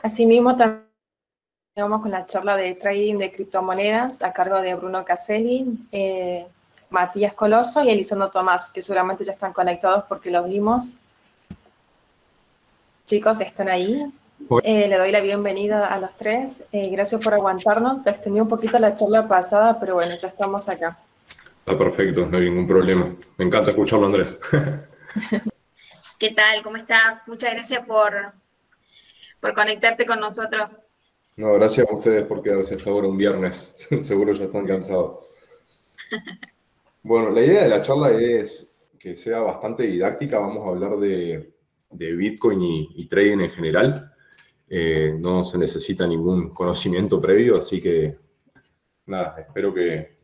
Asimismo, también vamos con la charla de trading de criptomonedas a cargo de Bruno Caselli, Matías Coloso y Elizondo Tomás, que seguramente ya están conectados porque los vimos. Chicos, ¿están ahí? Le doy la bienvenida a los tres. Gracias por aguantarnos. Se extendió un poquito la charla pasada, pero bueno, ya estamos acá. Está perfecto, no hay ningún problema. Me encanta escucharlo, Andrés. ¿Qué tal? ¿Cómo estás? Muchas gracias por conectarte con nosotros. No, gracias a ustedes por quedarse hasta ahora un viernes. Seguro ya están cansados. Bueno, la idea de la charla es que sea bastante didáctica. Vamos a hablar de Bitcoin y trading en general. No se necesita ningún conocimiento previo, así que nada, espero que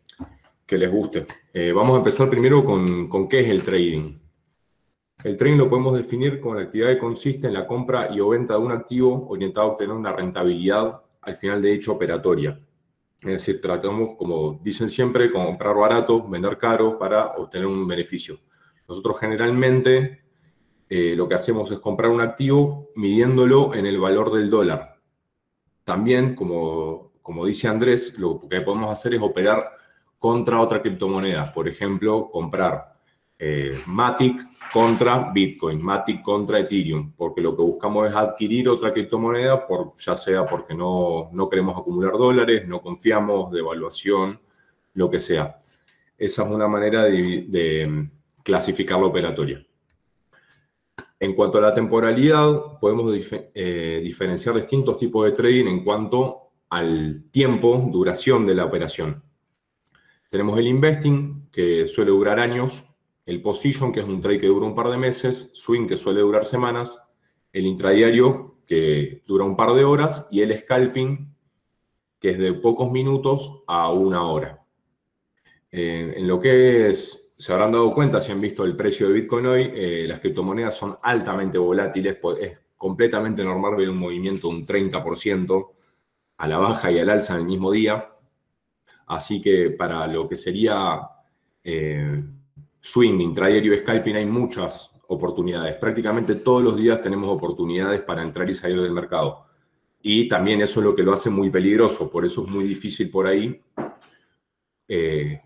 les guste. Vamos a empezar primero con qué es el trading. El trading lo podemos definir como la actividad que consiste en la compra y o venta de un activo orientado a obtener una rentabilidad al final de dicha operatoria. Es decir, tratamos, como dicen siempre, comprar barato, vender caro para obtener un beneficio. Nosotros generalmente lo que hacemos es comprar un activo midiéndolo en el valor del dólar. También, como dice Andrés, lo que podemos hacer es operar contra otra criptomoneda. Por ejemplo, comprar Matic contra Bitcoin, Matic contra Ethereum, porque lo que buscamos es adquirir otra criptomoneda, ya sea porque no queremos acumular dólares, no confiamos, devaluación, lo que sea. Esa es una manera de clasificar la operatoria. En cuanto a la temporalidad, podemos diferenciar distintos tipos de trading en cuanto al tiempo, duración de la operación. Tenemos el investing, que suele durar años, el position, que es un trade que dura un par de meses, swing, que suele durar semanas, el intradiario, que dura un par de horas, y el scalping, que es de pocos minutos a una hora. En lo que se habrán dado cuenta, si han visto el precio de Bitcoin hoy, las criptomonedas son altamente volátiles, es completamente normal ver un movimiento de un 30% a la baja y al alza en el mismo día. Así que para lo que sería swing, intradiario y scalping hay muchas oportunidades. Prácticamente todos los días tenemos oportunidades para entrar y salir del mercado. Y también eso es lo que lo hace muy peligroso. Por eso es muy difícil por ahí que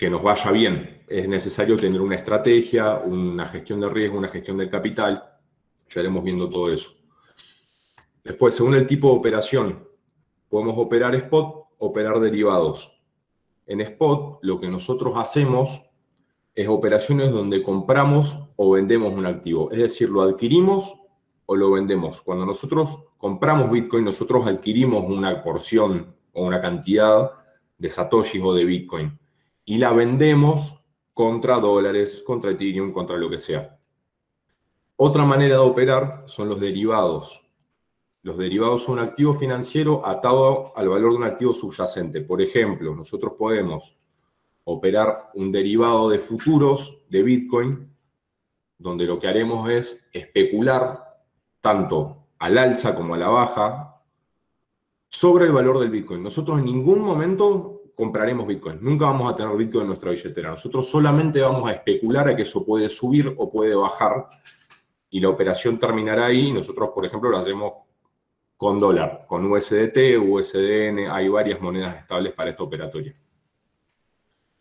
nos vaya bien. Es necesario tener una estrategia, una gestión de riesgo, una gestión del capital. Ya iremos viendo todo eso. Después, según el tipo de operación, podemos operar spot, operar derivados. En spot, lo que nosotros hacemos es operaciones donde compramos o vendemos un activo. Es decir, lo adquirimos o lo vendemos. Cuando nosotros compramos Bitcoin, nosotros adquirimos una porción o una cantidad de satoshis o de Bitcoin y la vendemos contra dólares, contra Ethereum, contra lo que sea. Otra manera de operar son los derivados. Los derivados son un activo financiero atado al valor de un activo subyacente. Por ejemplo, nosotros podemos operar un derivado de futuros de Bitcoin, donde lo que haremos es especular tanto al alza como a la baja sobre el valor del Bitcoin. Nosotros en ningún momento compraremos Bitcoin. Nunca vamos a tener Bitcoin en nuestra billetera. Nosotros solamente vamos a especular a que eso puede subir o puede bajar y la operación terminará ahí. Nosotros, por ejemplo, lo hacemos con dólar, con USDT, USDN. Hay varias monedas estables para esta operatoria.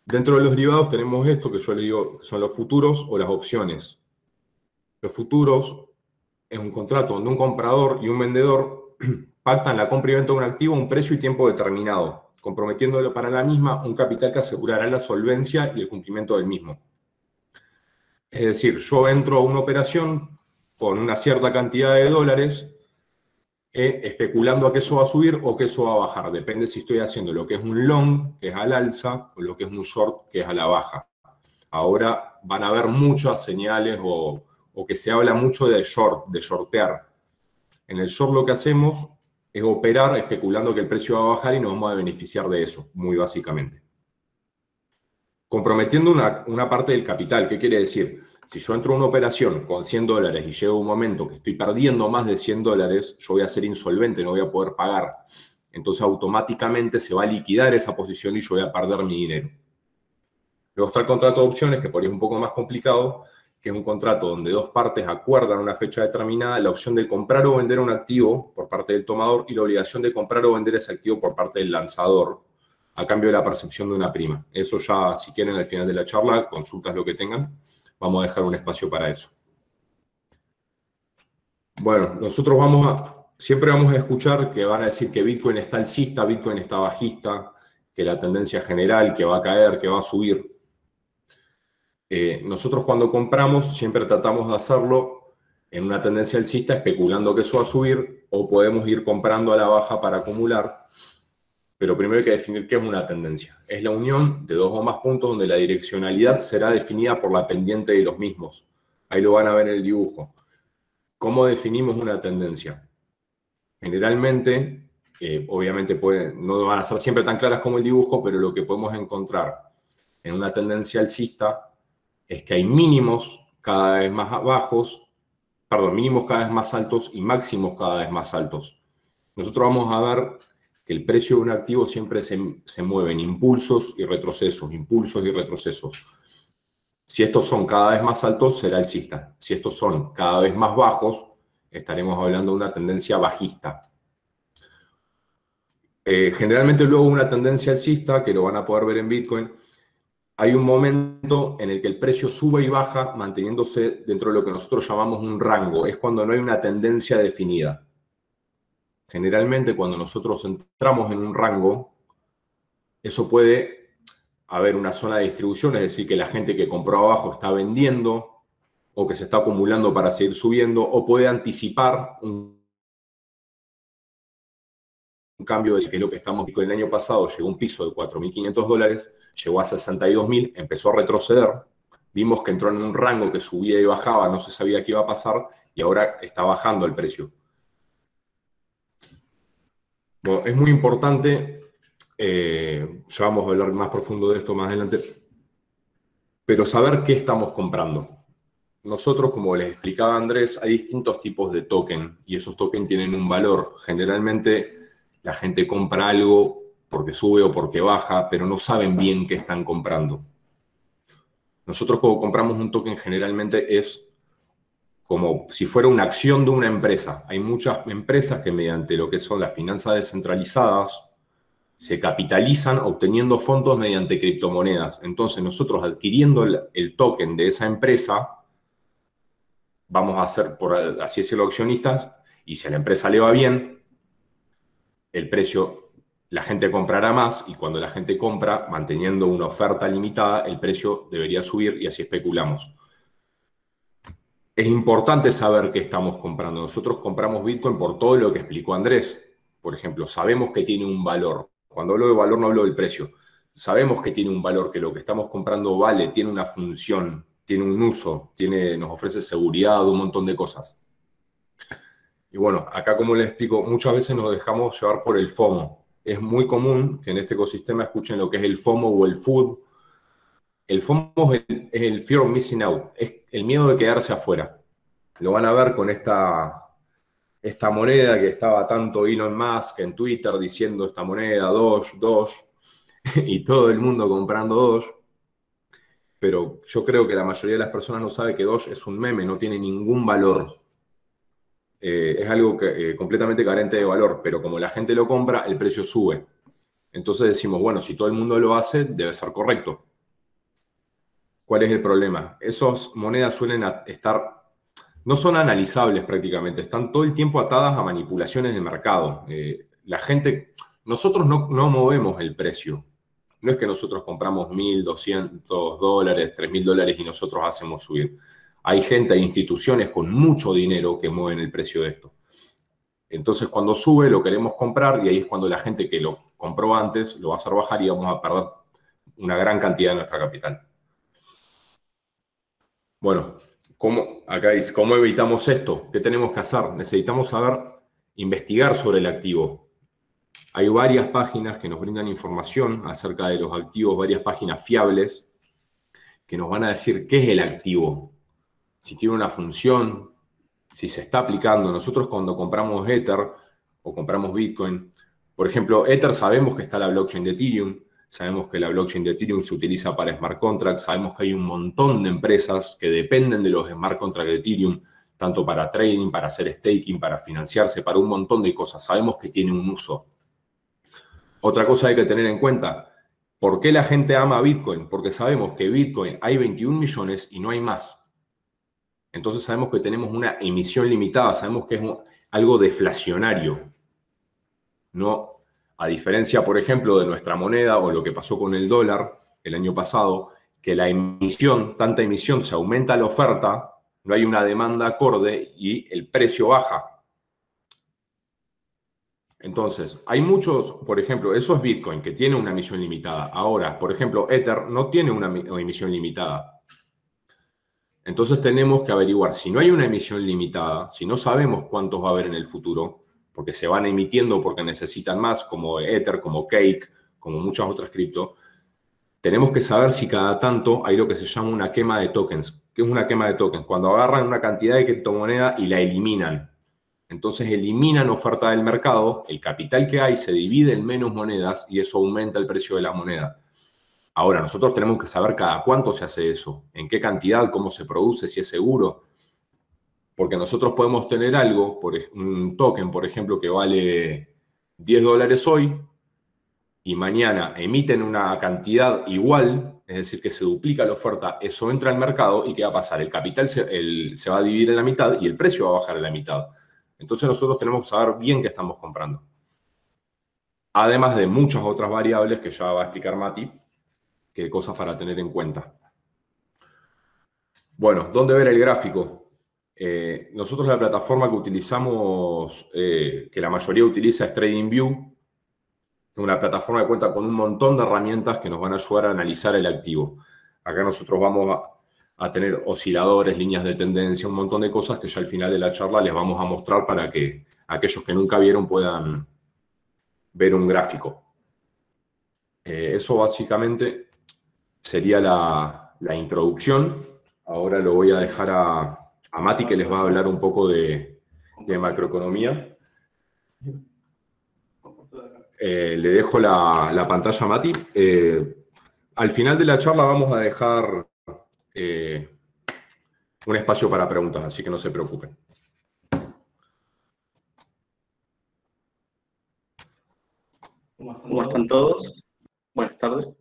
Dentro de los derivados tenemos esto que yo le digo que son los futuros o las opciones. Los futuros es un contrato donde un comprador y un vendedor pactan la compra y venta de un activo a un precio y tiempo determinado, comprometiéndolo para la misma un capital que asegurará la solvencia y el cumplimiento del mismo. Es decir, yo entro a una operación con una cierta cantidad de dólares especulando a que eso va a subir o que eso va a bajar. Depende si estoy haciendo lo que es un long, que es al alza, o lo que es un short, que es a la baja. Ahora van a haber muchas señales o que se habla mucho de short, de shortear. En el short lo que hacemos es operar especulando que el precio va a bajar y nos vamos a beneficiar de eso, muy básicamente. Comprometiendo una parte del capital, ¿qué quiere decir? Si yo entro a una operación con 100 dólares y llega un momento que estoy perdiendo más de 100 dólares, yo voy a ser insolvente, no voy a poder pagar. Entonces automáticamente se va a liquidar esa posición y yo voy a perder mi dinero. Luego está el contrato de opciones, que por ahí es un poco más complicado, que es un contrato donde dos partes acuerdan una fecha determinada, la opción de comprar o vender un activo por parte del tomador y la obligación de comprar o vender ese activo por parte del lanzador a cambio de la percepción de una prima. Eso ya, si quieren, al final de la charla, consultas lo que tengan, vamos a dejar un espacio para eso. Bueno, nosotros siempre vamos a escuchar que van a decir que Bitcoin está alcista, Bitcoin está bajista, que la tendencia general, que va a caer, que va a subir. Nosotros cuando compramos siempre tratamos de hacerlo en una tendencia alcista, especulando que eso va a subir, o podemos ir comprando a la baja para acumular. Pero primero hay que definir qué es una tendencia. Es la unión de dos o más puntos donde la direccionalidad será definida por la pendiente de los mismos. Ahí lo van a ver en el dibujo. ¿Cómo definimos una tendencia? Generalmente, obviamente no van a ser siempre tan claras como el dibujo, pero lo que podemos encontrar en una tendencia alcista es que hay mínimos cada vez más bajos, mínimos cada vez más altos y máximos cada vez más altos. Nosotros vamos a ver que el precio de un activo siempre se mueve en impulsos y retrocesos, impulsos y retrocesos. Si estos son cada vez más altos, será alcista. Si estos son cada vez más bajos, estaremos hablando de una tendencia bajista. Generalmente luego una tendencia alcista, que lo van a poder ver en Bitcoin, hay un momento en el que el precio sube y baja manteniéndose dentro de lo que nosotros llamamos un rango. Es cuando no hay una tendencia definida. Generalmente cuando nosotros entramos en un rango, eso puede haber una zona de distribución, es decir, que la gente que compró abajo está vendiendo o que se está acumulando para seguir subiendo, o puede anticipar un cambio de que es lo que estamos viendo. El año pasado llegó un piso de $4.500, llegó a 62.000, empezó a retroceder, vimos que entró en un rango que subía y bajaba, no se sabía qué iba a pasar y ahora está bajando el precio. Bueno, es muy importante, ya vamos a hablar más profundo de esto más adelante, pero saber qué estamos comprando. Nosotros, como les explicaba Andrés, hay distintos tipos de token y esos tokens tienen un valor. Generalmente la gente compra algo porque sube o porque baja, pero no saben bien qué están comprando. Nosotros cuando compramos un token generalmente es como si fuera una acción de una empresa. Hay muchas empresas que mediante lo que son las finanzas descentralizadas se capitalizan obteniendo fondos mediante criptomonedas. Entonces nosotros adquiriendo el token de esa empresa, vamos a ser, por así decirlo, accionistas, y si a la empresa le va bien, el precio, la gente comprará más, y cuando la gente compra, manteniendo una oferta limitada, el precio debería subir y así especulamos. Es importante saber qué estamos comprando. Nosotros compramos Bitcoin por todo lo que explicó Andrés. Por ejemplo, sabemos que tiene un valor. Cuando hablo de valor no hablo del precio. Sabemos que tiene un valor, que lo que estamos comprando vale, tiene una función, tiene un uso, nos ofrece seguridad, un montón de cosas. Y bueno, acá como les explico, muchas veces nos dejamos llevar por el FOMO. Es muy común que en este ecosistema escuchen lo que es el FOMO o el FUD. El FOMO es el Fear of Missing Out, es el miedo de quedarse afuera. Lo van a ver con esta moneda que estaba tanto Elon Musk en Twitter diciendo esta moneda, Doge, y todo el mundo comprando Doge. Pero yo creo que la mayoría de las personas no sabe que Doge es un meme, no tiene ningún valor. Es algo completamente carente de valor, pero como la gente lo compra, el precio sube. Entonces decimos, bueno, si todo el mundo lo hace, debe ser correcto. ¿Cuál es el problema? Esas monedas suelen no son analizables prácticamente, están todo el tiempo atadas a manipulaciones de mercado. Nosotros no movemos el precio. No es que nosotros compramos $1.200, $3.000 y nosotros hacemos subir. Hay gente, hay instituciones con mucho dinero que mueven el precio de esto. Entonces, cuando sube, lo queremos comprar y ahí es cuando la gente que lo compró antes lo va a hacer bajar y vamos a perder una gran cantidad de nuestra capital. Bueno, acá dice, ¿cómo evitamos esto? ¿Qué tenemos que hacer? Necesitamos investigar sobre el activo. Hay varias páginas que nos brindan información acerca de los activos, varias páginas fiables que nos van a decir qué es el activo, si tiene una función, si se está aplicando. Nosotros cuando compramos Ether o compramos Bitcoin, por ejemplo, Ether sabemos que está la blockchain de Ethereum, sabemos que la blockchain de Ethereum se utiliza para smart contracts, sabemos que hay un montón de empresas que dependen de los smart contracts de Ethereum, tanto para trading, para hacer staking, para financiarse, para un montón de cosas. Sabemos que tiene un uso. Otra cosa hay que tener en cuenta, ¿por qué la gente ama Bitcoin? Porque sabemos que Bitcoin hay 21 millones y no hay más. Entonces sabemos que tenemos una emisión limitada, sabemos que es algo deflacionario. No, a diferencia, por ejemplo, de nuestra moneda o lo que pasó con el dólar el año pasado, que la emisión, tanta emisión, se aumenta la oferta, no hay una demanda acorde y el precio baja. Entonces, hay muchos, por ejemplo, eso es Bitcoin, que tiene una emisión limitada. Ahora, por ejemplo, Ether no tiene una emisión limitada. Entonces tenemos que averiguar, si no hay una emisión limitada, si no sabemos cuántos va a haber en el futuro, porque se van emitiendo porque necesitan más, como Ether, como Cake, como muchas otras cripto, tenemos que saber si cada tanto hay lo que se llama una quema de tokens. ¿Qué es una quema de tokens? Cuando agarran una cantidad de criptomoneda y la eliminan. Entonces eliminan oferta del mercado, el capital que hay se divide en menos monedas y eso aumenta el precio de la moneda. Ahora, nosotros tenemos que saber cada cuánto se hace eso, en qué cantidad, cómo se produce, si es seguro. Porque nosotros podemos tener algo, un token, por ejemplo, que vale $10 hoy y mañana emiten una cantidad igual, es decir, que se duplica la oferta, eso entra al mercado y ¿qué va a pasar? El capital se va a dividir en la mitad y el precio va a bajar en la mitad. Entonces nosotros tenemos que saber bien qué estamos comprando. Además de muchas otras variables que ya va a explicar Mati, que cosas para tener en cuenta. Bueno, ¿dónde ver el gráfico? Nosotros la plataforma que utilizamos, que la mayoría utiliza, es TradingView. Es una plataforma que cuenta con un montón de herramientas que nos van a ayudar a analizar el activo. Acá nosotros vamos a tener osciladores, líneas de tendencia, un montón de cosas que ya al final de la charla les vamos a mostrar para que aquellos que nunca vieron puedan ver un gráfico. Eso básicamente sería la introducción. Ahora lo voy a dejar a Mati, que les va a hablar un poco de macroeconomía. Le dejo la pantalla a Mati. Al final de la charla vamos a dejar un espacio para preguntas, así que no se preocupen. ¿Cómo están todos? Buenas tardes.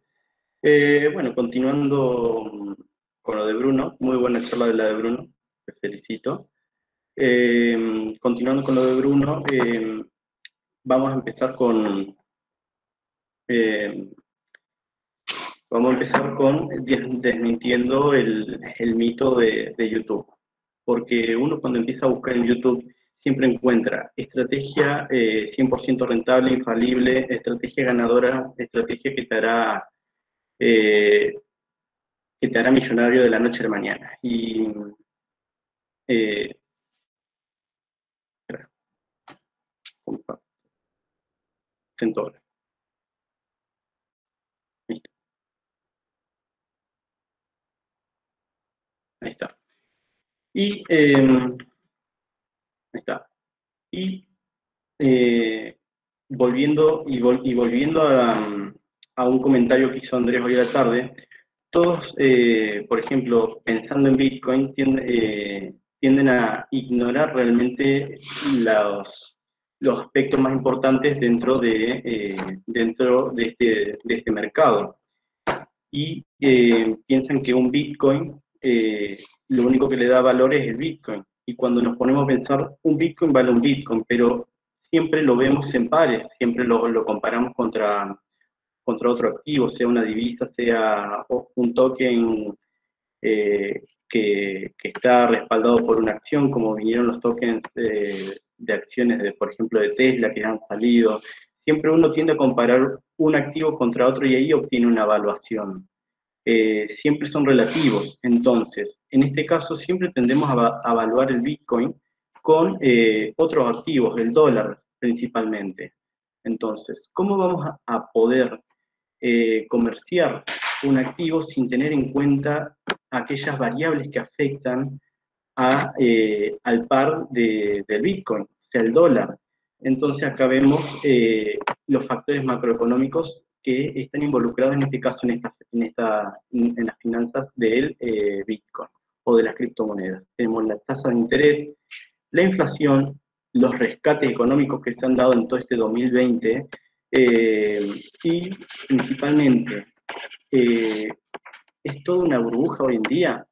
Bueno, continuando con lo de Bruno, muy buena charla de la de Bruno, te felicito. Continuando con lo de Bruno, vamos a empezar con desmintiendo el mito de YouTube, porque uno cuando empieza a buscar en YouTube siempre encuentra estrategia 100% rentable, infalible, estrategia ganadora, estrategia que te hará millonario de la noche a la mañana. Y Centora. Listo. Ahí está. Y ahí está. Y volviendo a un comentario que hizo Andrés hoy a la tarde, todos, por ejemplo, pensando en Bitcoin, tienden a ignorar realmente los aspectos más importantes dentro de este mercado. Y piensan que un Bitcoin, lo único que le da valor es el Bitcoin. Y cuando nos ponemos a pensar, un Bitcoin vale un Bitcoin, pero siempre lo vemos en pares, siempre lo comparamos contra otro activo, sea una divisa, sea un token que está respaldado por una acción, como vinieron los tokens de acciones, por ejemplo, de Tesla, que han salido. Siempre uno tiende a comparar un activo contra otro y ahí obtiene una evaluación. Siempre son relativos. Entonces, en este caso, siempre tendemos a evaluar el Bitcoin con otros activos, el dólar principalmente. Entonces, ¿cómo vamos a poder comerciar un activo sin tener en cuenta aquellas variables que afectan al par del Bitcoin, o sea, el dólar? Entonces acá vemos los factores macroeconómicos que están involucrados en este caso en las finanzas del Bitcoin o de las criptomonedas. Tenemos la tasa de interés, la inflación, los rescates económicos que se han dado en todo este 2020 y principalmente es toda una burbuja hoy en día.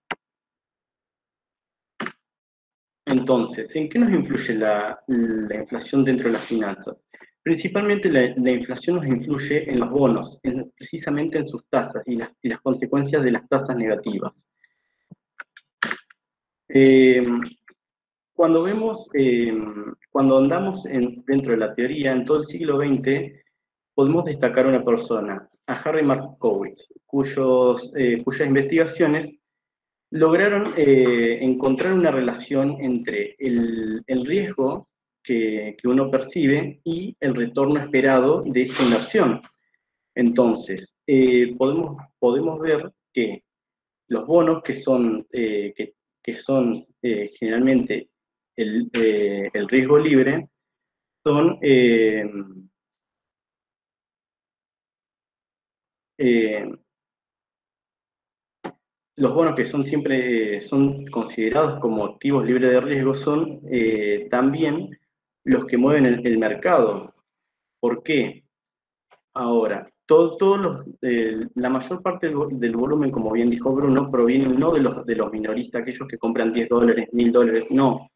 Entonces, ¿en qué nos influye la inflación dentro de las finanzas? Principalmente la inflación nos influye en los bonos, precisamente en sus tasas y las consecuencias de las tasas negativas. Cuando andamos dentro de la teoría, en todo el siglo XX, podemos destacar una persona, a Harry Markowitz, cuyas investigaciones lograron encontrar una relación entre el riesgo que uno percibe y el retorno esperado de esa inversión. Entonces, podemos ver que los bonos que son generalmente el riesgo libre son los bonos que siempre son considerados como activos libres de riesgo son también los que mueven el mercado. ¿Por qué? Ahora, la mayor parte del volumen, como bien dijo Bruno, provienen no de los minoristas, aquellos que compran $10, $1000, no.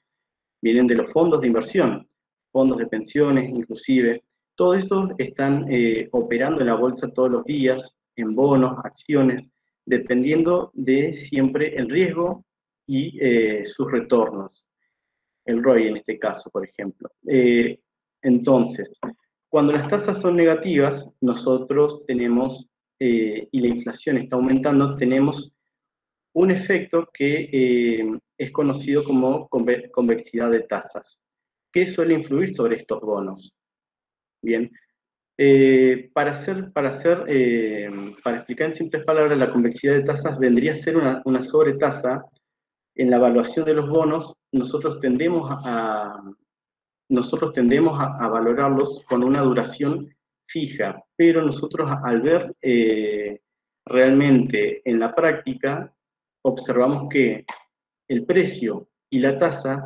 Vienen de los fondos de inversión, fondos de pensiones inclusive. Todos estos están operando en la bolsa todos los días, en bonos, acciones, dependiendo de siempre el riesgo y sus retornos. El ROI en este caso, por ejemplo. Entonces, cuando las tasas son negativas, nosotros tenemos, y la inflación está aumentando, tenemos un efecto que es conocido como convexidad de tasas, que suele influir sobre estos bonos. Bien, para explicar en simples palabras, la convexidad de tasas vendría a ser una sobretasa. En la evaluación de los bonos, nosotros tendemos a valorarlos con una duración fija, pero nosotros al ver realmente en la práctica, observamos que el precio y la tasa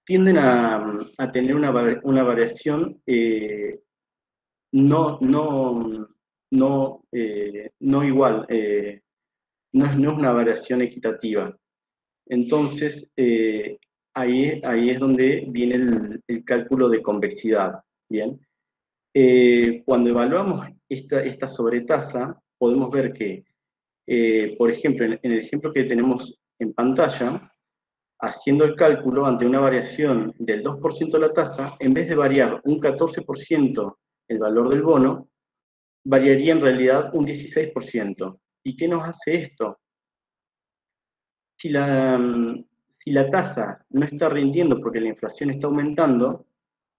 tienden a tener una variación no igual, no es una variación equitativa. Entonces, ahí es donde viene el cálculo de convexidad, ¿bien? Cuando evaluamos esta sobretasa, podemos ver que, por ejemplo, en el ejemplo que tenemos en pantalla, haciendo el cálculo ante una variación del 2% de la tasa, en vez de variar un 14% el valor del bono, variaría en realidad un 16%. ¿Y qué nos hace esto? Si la tasa no está rindiendo porque la inflación está aumentando,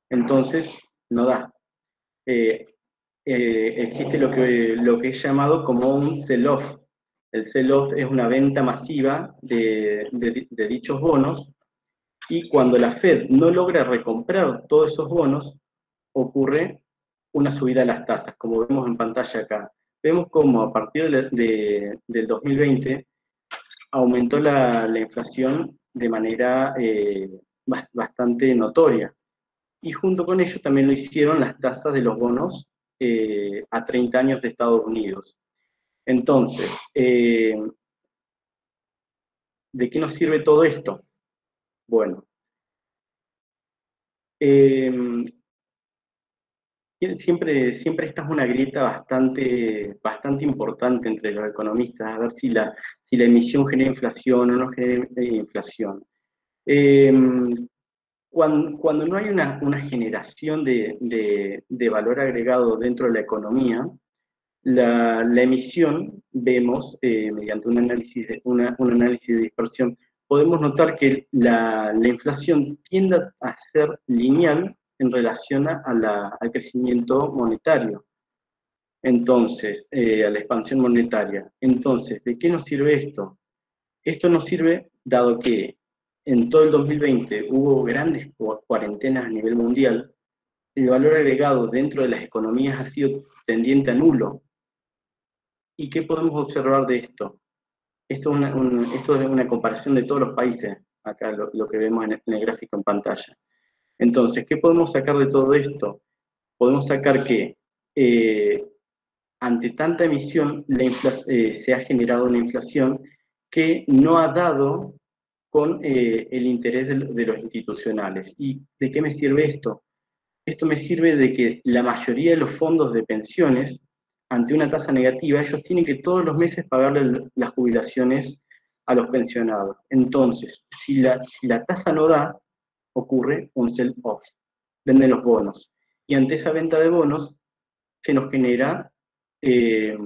entonces no da. Existe lo que es llamado como un sell-off. El sell-off es una venta masiva de dichos bonos, y cuando la Fed no logra recomprar todos esos bonos, ocurre una subida de las tasas, como vemos en pantalla acá. Vemos cómo a partir del 2020 aumentó la inflación de manera bastante notoria. Y junto con ello también lo hicieron las tasas de los bonos a 30 años de Estados Unidos. Entonces, ¿de qué nos sirve todo esto? Bueno, siempre esta es una grieta bastante importante entre los economistas, a ver si la emisión genera inflación o no genera inflación. Cuando no hay una generación de valor agregado dentro de la economía, la emisión, vemos, mediante un análisis de dispersión, podemos notar que la inflación tiende a ser lineal en relación al crecimiento monetario. Entonces, a la expansión monetaria. Entonces, ¿de qué nos sirve esto? Esto nos sirve dado que en todo el 2020 hubo grandes cuarentenas a nivel mundial, el valor agregado dentro de las economías ha sido tendiente a nulo. ¿Y qué podemos observar de esto? Esto es una comparación de todos los países, acá lo que vemos en el gráfico en pantalla. Entonces, ¿qué podemos sacar de todo esto? Podemos sacar que ante tanta emisión se ha generado una inflación que no ha dado con el interés de los institucionales. ¿Y de qué me sirve esto? Esto me sirve de que la mayoría de los fondos de pensiones, ante una tasa negativa, ellos tienen que todos los meses pagarle las jubilaciones a los pensionados. Entonces, si la tasa no da, ocurre un sell-off, venden los bonos. Y ante esa venta de bonos se nos genera, se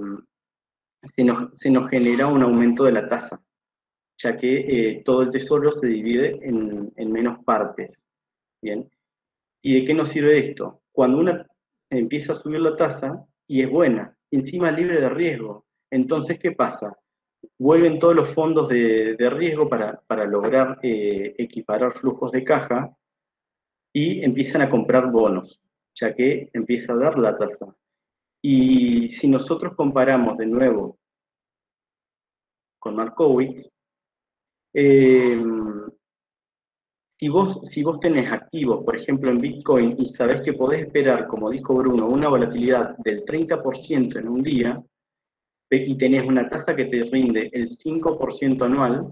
nos genera un aumento de la tasa, ya que todo el tesoro se divide en menos partes. ¿Bien? ¿Y de qué nos sirve esto? Cuando una empieza a subir la tasa y es buena, encima libre de riesgo, entonces, ¿qué pasa? Vuelven todos los fondos de riesgo para lograr equiparar flujos de caja y empiezan a comprar bonos, ya que empieza a dar la tasa. Y si nosotros comparamos de nuevo con Markowitz, si vos tenés activos, por ejemplo, en Bitcoin, y sabés que podés esperar, como dijo Bruno, una volatilidad del 30% en un día, y tenés una tasa que te rinde el 5% anual,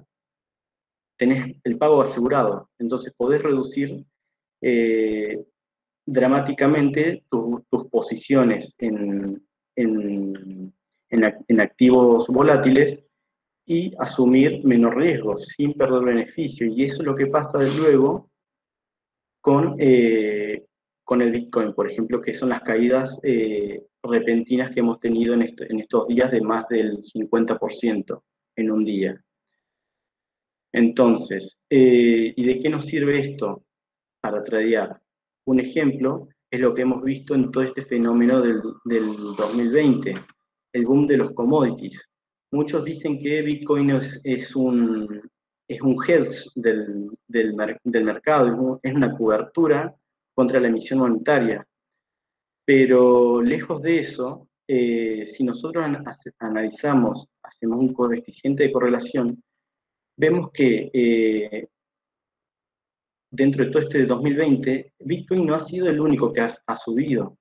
tenés el pago asegurado. Entonces podés reducir dramáticamente tus posiciones en activos volátiles y asumir menor riesgo, sin perder beneficio. Y eso es lo que pasa luego con el Bitcoin, por ejemplo, que son las caídas repentinas que hemos tenido en estos días de más del 50% en un día. Entonces, ¿y de qué nos sirve esto para tradear? Un ejemplo es lo que hemos visto en todo este fenómeno del 2020, el boom de los commodities. Muchos dicen que Bitcoin es un hedge del mercado, es una cobertura contra la emisión monetaria. Pero lejos de eso, si nosotros analizamos, hacemos un coeficiente de correlación, vemos que dentro de todo este 2020, Bitcoin no ha sido el único que ha subido.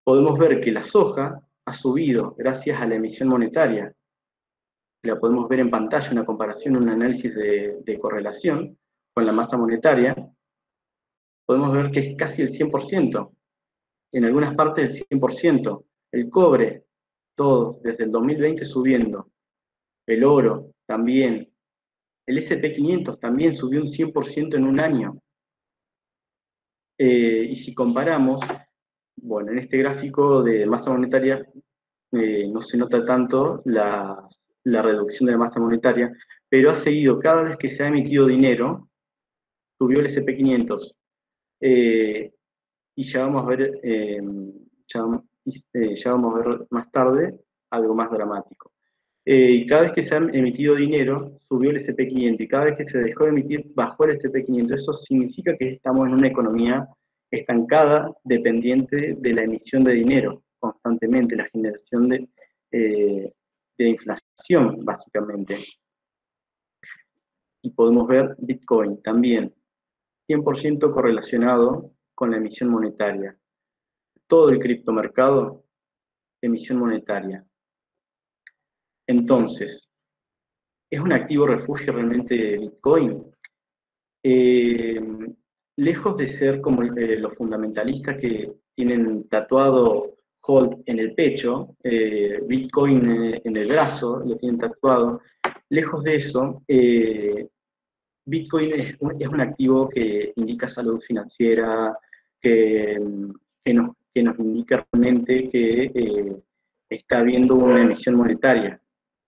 Podemos ver que la soja ha subido gracias a la emisión monetaria. La podemos ver en pantalla, una comparación, un análisis de correlación con la masa monetaria. Podemos ver que es casi el 100%, en algunas partes el 100%. El cobre, todo, desde el 2020 subiendo. El oro, también. El S&P 500 también subió un 100% en un año. Y si comparamos, bueno, en este gráfico de masa monetaria no se nota tanto la reducción de la masa monetaria, pero ha seguido, cada vez que se ha emitido dinero, subió el S&P 500. Y ya vamos a ver, ya vamos a ver más tarde algo más dramático. Y cada vez que se ha emitido dinero, subió el S&P 500, y cada vez que se dejó de emitir, bajó el S&P 500. Eso significa que estamos en una economía estancada, dependiente de la emisión de dinero constantemente, la generación de inflación, básicamente. Y podemos ver Bitcoin también, 100% correlacionado con la emisión monetaria. Todo el criptomercado, emisión monetaria. Entonces, ¿es un activo refugio realmente Bitcoin? Lejos de ser como los fundamentalistas que tienen tatuado Hold en el pecho, Bitcoin en el brazo, lo tienen tatuado, lejos de eso, Bitcoin es un activo que indica salud financiera, que nos indica realmente que está habiendo una emisión monetaria,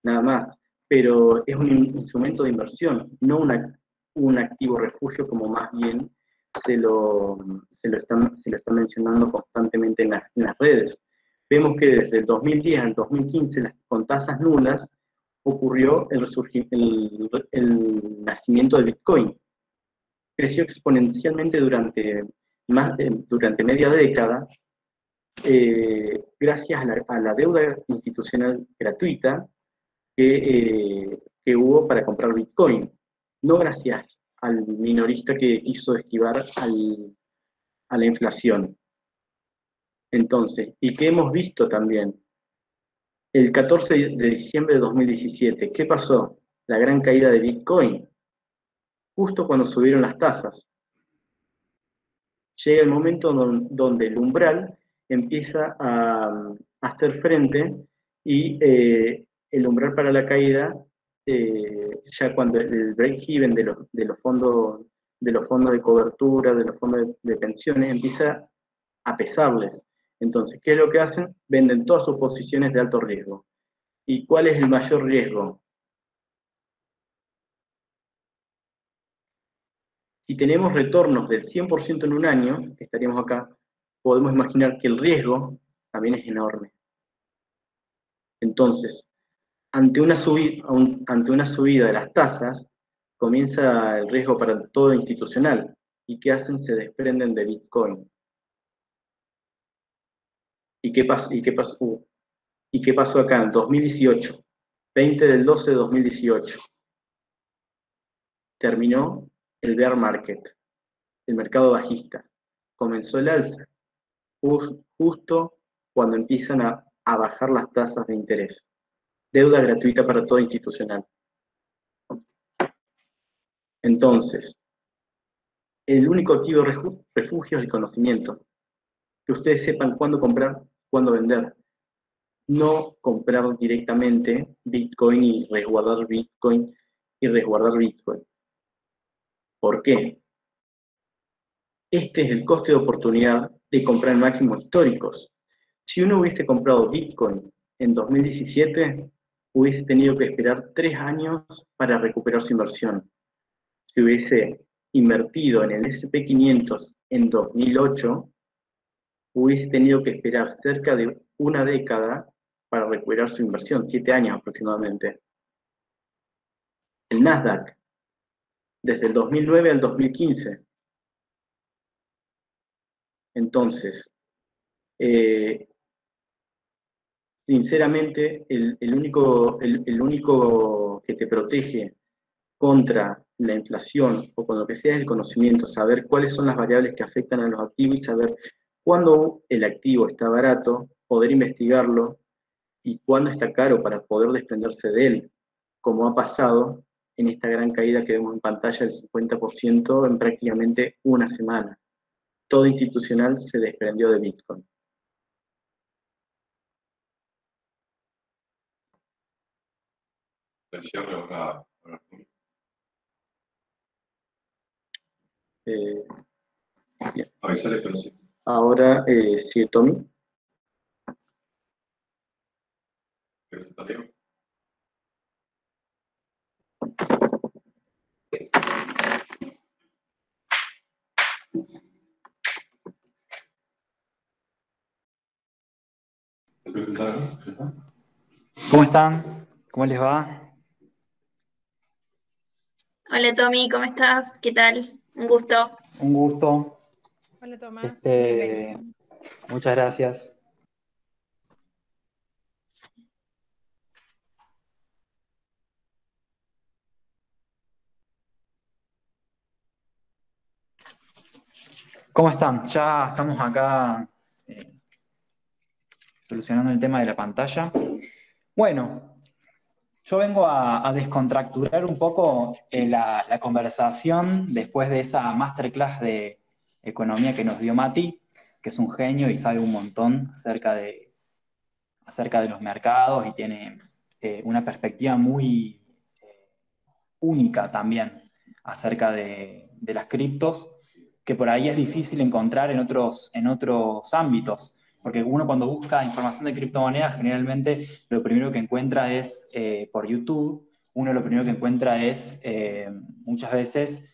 nada más. Pero es un instrumento de inversión, no un activo refugio, como más bien se lo está mencionando constantemente en las redes. Vemos que desde el 2010 al 2015, con tasas nulas, ocurrió el nacimiento de Bitcoin. Creció exponencialmente durante durante media década, gracias a la deuda institucional gratuita que hubo para comprar Bitcoin, no gracias al minorista que quiso esquivar a la inflación. Entonces, y que hemos visto también, el 14 de diciembre de 2017, ¿qué pasó? La gran caída de Bitcoin, justo cuando subieron las tasas. Llega el momento donde el umbral empieza a hacer frente y el umbral para la caída, ya cuando el break-even de los fondos de cobertura, de los fondos de pensiones, empieza a pesarles. Entonces, ¿qué es lo que hacen? Venden todas sus posiciones de alto riesgo. ¿Y cuál es el mayor riesgo? Si tenemos retornos del 100% en un año, que estaríamos acá, podemos imaginar que el riesgo también es enorme. Entonces, ante una subida de las tasas, comienza el riesgo para todo institucional. ¿Y qué hacen? Se desprenden de Bitcoin. ¿Y qué pasó acá en 2018? 20 del 12 de 2018. Terminó el bear market, el mercado bajista. Comenzó el alza, justo cuando empiezan a bajar las tasas de interés. Deuda gratuita para todo institucional. Entonces, el único activo refugio es el conocimiento. Que ustedes sepan cuándo comprar, cuándo vender. No comprar directamente Bitcoin y resguardar Bitcoin ¿Por qué? Este es el coste de oportunidad de comprar máximos históricos. Si uno hubiese comprado Bitcoin en 2017, hubiese tenido que esperar 3 años para recuperar su inversión. Si hubiese invertido en el S&P 500 en 2008, hubiese tenido que esperar cerca de una década para recuperar su inversión, 7 años aproximadamente. El Nasdaq, desde el 2009 al 2015. Entonces, sinceramente, el único que te protege contra la inflación o con lo que sea es el conocimiento, saber cuáles son las variables que afectan a los activos y saber cuándo el activo está barato, poder investigarlo y cuándo está caro para poder desprenderse de él, como ha pasado en esta gran caída que vemos en pantalla del 50% en prácticamente una semana. Todo institucional se desprendió de Bitcoin. Ahora, sí, Tommy. ¿Cómo están? ¿Cómo les va? Hola Tommy, ¿cómo estás? ¿Qué tal? Un gusto. Un gusto. Hola Tomás, bienvenido. Muchas gracias. ¿Cómo están? Ya estamos acá solucionando el tema de la pantalla. Bueno, yo vengo a descontracturar un poco la conversación después de esa masterclass de economía que nos dio Mati, que es un genio y sabe un montón acerca de los mercados y tiene una perspectiva muy única también acerca de las criptos, que por ahí es difícil encontrar en otros ámbitos. Porque uno cuando busca información de criptomonedas, generalmente lo primero que encuentra es por YouTube, uno lo primero que encuentra es muchas veces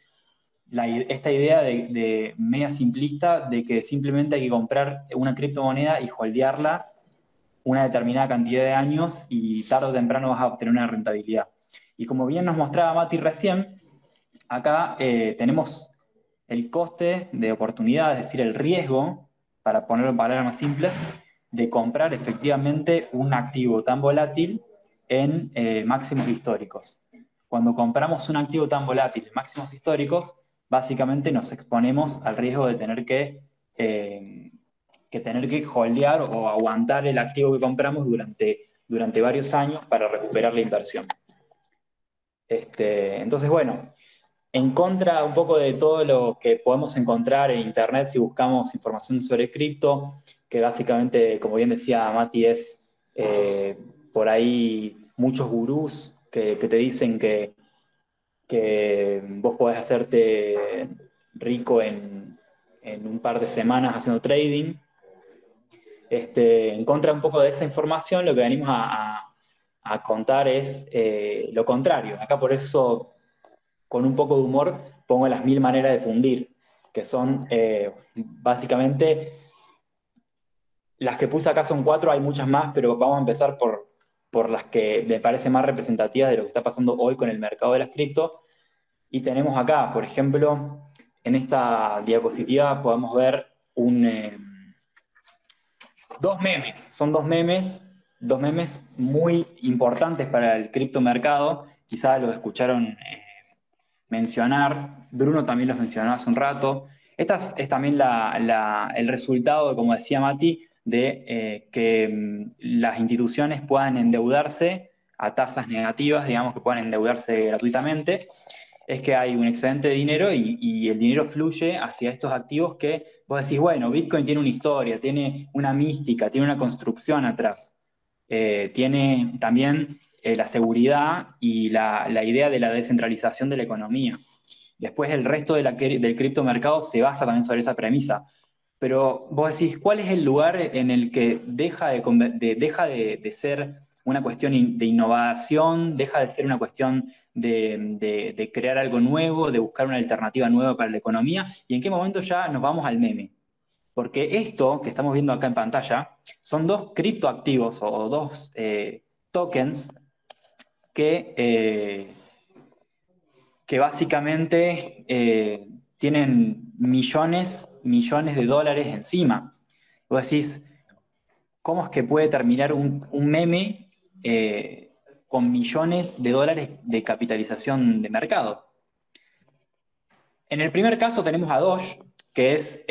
esta idea de media simplista de que simplemente hay que comprar una criptomoneda y holdearla una determinada cantidad de años y tarde o temprano vas a obtener una rentabilidad. Y como bien nos mostraba Mati recién, acá tenemos el coste de oportunidad, es decir, el riesgo, para ponerlo en palabras más simples, de comprar efectivamente un activo tan volátil en máximos históricos. Cuando compramos un activo tan volátil en máximos históricos, básicamente nos exponemos al riesgo de tener que holdear o aguantar el activo que compramos durante varios años para recuperar la inversión. Entonces, bueno, en contra un poco de todo lo que podemos encontrar en Internet si buscamos información sobre cripto, que básicamente, como bien decía Mati, es por ahí muchos gurús que te dicen que vos podés hacerte rico en un par de semanas haciendo trading. En contra un poco de esa información, lo que venimos a contar es lo contrario. Acá por eso, con un poco de humor, pongo las 1000 maneras de fundir, que son básicamente, las que puse acá son 4, hay muchas más, pero vamos a empezar por las que me parecen más representativas de lo que está pasando hoy con el mercado de las cripto. Y tenemos acá, por ejemplo, en esta diapositiva podemos ver dos memes. Son dos memes muy importantes para el criptomercado. Quizás los escucharon mencionar. Bruno también los mencionó hace un rato. Esta es también el resultado, como decía Mati, de que las instituciones puedan endeudarse a tasas negativas, digamos que puedan endeudarse gratuitamente. Es que hay un excedente de dinero y el dinero fluye hacia estos activos que vos decís, bueno, Bitcoin tiene una historia, tiene una mística, tiene una construcción atrás. Tiene también la seguridad y la idea de la descentralización de la economía. Después el resto del criptomercado se basa también sobre esa premisa. Pero vos decís, ¿cuál es el lugar en el que deja de ser una cuestión de innovación, deja de ser una cuestión de crear algo nuevo, de buscar una alternativa nueva para la economía? ¿Y en qué momento ya nos vamos al meme? Porque esto que estamos viendo acá en pantalla son dos criptoactivos o dos tokens que básicamente tienen millones de dólares encima. Vos decís, ¿cómo es que puede terminar un meme con millones de dólares de capitalización de mercado? En el primer caso tenemos a Doge, que es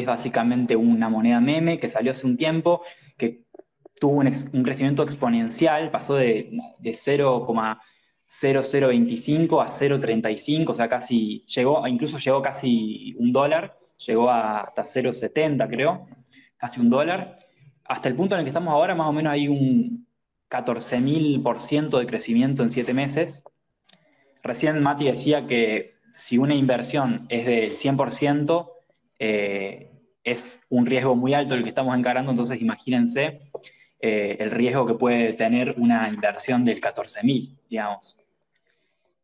básicamente una moneda meme que salió hace un tiempo, que tuvo un crecimiento exponencial, pasó de 0,0025 a 0,35, o sea, incluso llegó casi $1, llegó hasta 0,70 creo, casi $1, hasta el punto en el que estamos ahora, más o menos hay un 14.000% de crecimiento en 7 meses. Recién Mati decía que si una inversión es del 100%, es un riesgo muy alto el que estamos encarando, entonces imagínense el riesgo que puede tener una inversión del 14.000, digamos,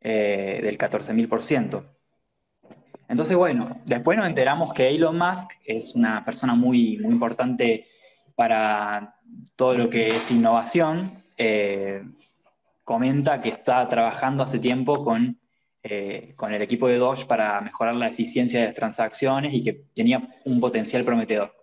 del 14.000%. Entonces, bueno, después nos enteramos que Elon Musk es una persona muy, muy importante para todo lo que es innovación. Comenta que está trabajando hace tiempo con el equipo de Doge para mejorar la eficiencia de las transacciones y que tenía un potencial prometedor.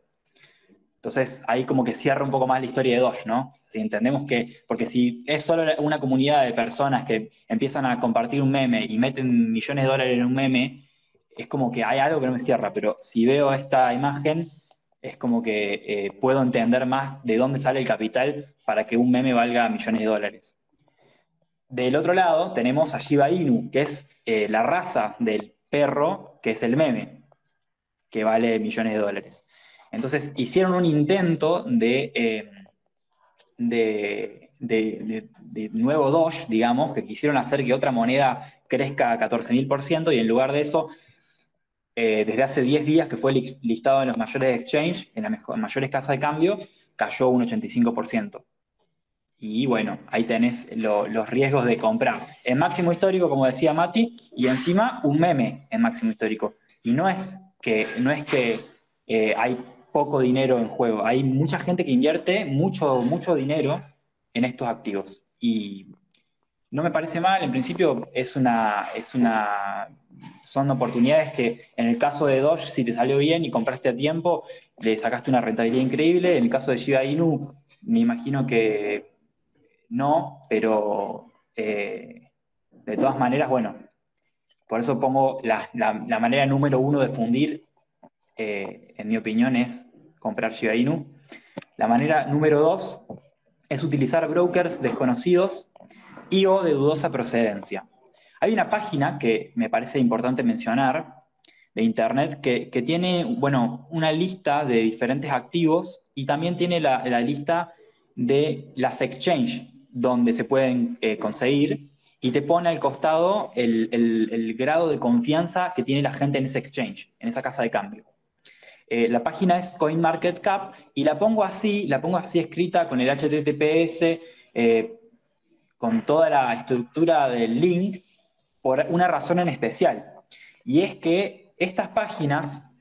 Entonces ahí como que cierra un poco más la historia de Doge, ¿no? Si entendemos porque si es solo una comunidad de personas que empiezan a compartir un meme y meten millones de dólares en un meme, es como que hay algo que no me cierra, pero si veo esta imagen, es como que puedo entender más de dónde sale el capital para que un meme valga millones de dólares. Del otro lado tenemos a Shiba Inu, que es la raza del perro, que es el meme, que vale millones de dólares. Entonces hicieron un intento de nuevo Doge, digamos, que quisieron hacer que otra moneda crezca a 14.000%, y en lugar de eso, desde hace 10 días que fue listado en los mayores exchange, en las mayores casas de cambio, cayó un 85%. Y bueno, ahí tenés los riesgos de comprar en máximo histórico, como decía Mati, y encima un meme en máximo histórico. Y no es que hay poco dinero en juego, hay mucha gente que invierte mucho dinero en estos activos. Y no me parece mal, en principio son oportunidades que en el caso de Doge, si te salió bien y compraste a tiempo, le sacaste una rentabilidad increíble. En el caso de Shiba Inu, me imagino que no, pero de todas maneras, bueno, por eso pongo la manera número 1 de fundir, en mi opinión, es comprar Shiba Inu. La manera número 2 es utilizar brokers desconocidos y o de dudosa procedencia. Hay una página que me parece importante mencionar de internet que tiene, bueno, una lista de diferentes activos y también tiene la lista de las exchange donde se pueden conseguir y te pone al costado el grado de confianza que tiene la gente en ese exchange, en esa casa de cambio. La página es CoinMarketCap y la pongo así escrita con el HTTPS, con toda la estructura del link, por una razón en especial. Y es que estas páginas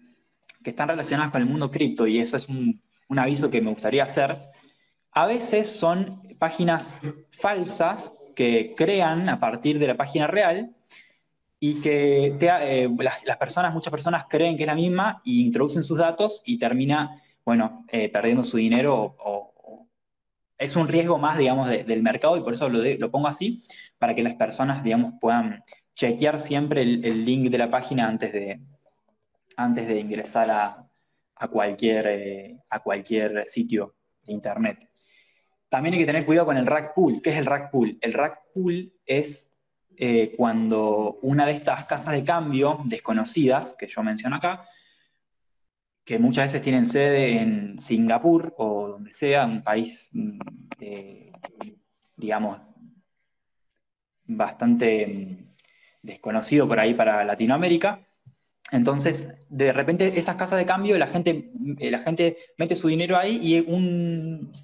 que están relacionadas con el mundo cripto, y eso es un aviso que me gustaría hacer, a veces son páginas falsas que crean a partir de la página real y que muchas personas creen que es la misma e introducen sus datos y termina, bueno, perdiendo su dinero es un riesgo más, digamos, del mercado y por eso lo pongo así, para que las personas, digamos, puedan chequear siempre el link de la página antes de ingresar a cualquier sitio de internet. También hay que tener cuidado con el rug pull. ¿Qué es el rug pull? El rug pull es cuando una de estas casas de cambio desconocidas, que yo menciono acá, que muchas veces tienen sede en Singapur o donde sea, un país, digamos, bastante desconocido por ahí para Latinoamérica. Entonces, de repente, esas casas de cambio, la gente mete su dinero ahí y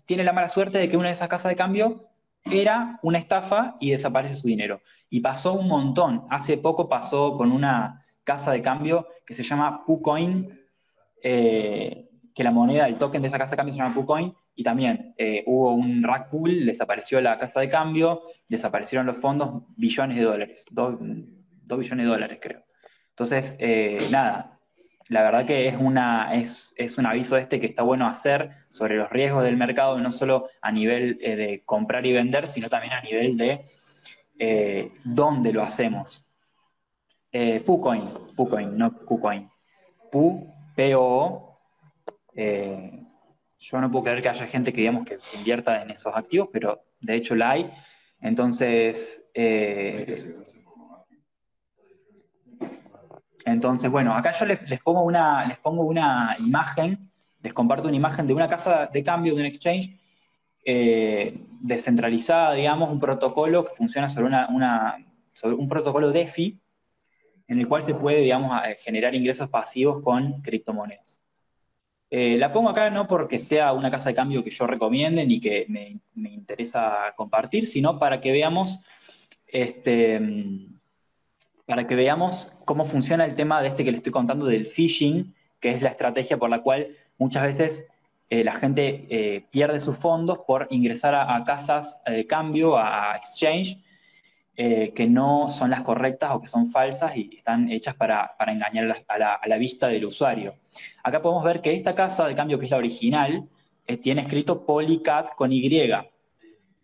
tiene la mala suerte de que una de esas casas de cambio era una estafa y desaparece su dinero. Y pasó un montón. Hace poco pasó con una casa de cambio que se llama PooCoin, que la moneda, el token de esa casa de cambio se llama PooCoin, y también hubo un rug pull, desapareció la casa de cambio, desaparecieron los fondos, billones de dólares, 2 billones de dólares creo. Entonces, nada, la verdad que es un aviso que está bueno hacer sobre los riesgos del mercado, no solo a nivel de comprar y vender, sino también a nivel de dónde lo hacemos. PooCoin, no KuCoin. P-O-O. Yo no puedo creer que haya gente que, digamos, que invierta en esos activos, pero de hecho la hay. Entonces, bueno, acá yo les pongo una imagen, les comparto una imagen de una casa de cambio, de un exchange descentralizada, digamos, un protocolo que funciona sobre un protocolo DeFi, en el cual se puede, digamos, generar ingresos pasivos con criptomonedas. La pongo acá no porque sea una casa de cambio que yo recomiende ni que me interesa compartir, sino para que veamos cómo funciona el tema de que le estoy contando del phishing, que es la estrategia por la cual muchas veces la gente pierde sus fondos por ingresar a casas de cambio, a exchange, que no son las correctas o que son falsas y están hechas para engañar a la vista del usuario. Acá podemos ver que esta casa de cambio, que es la original, tiene escrito Polycat con Y.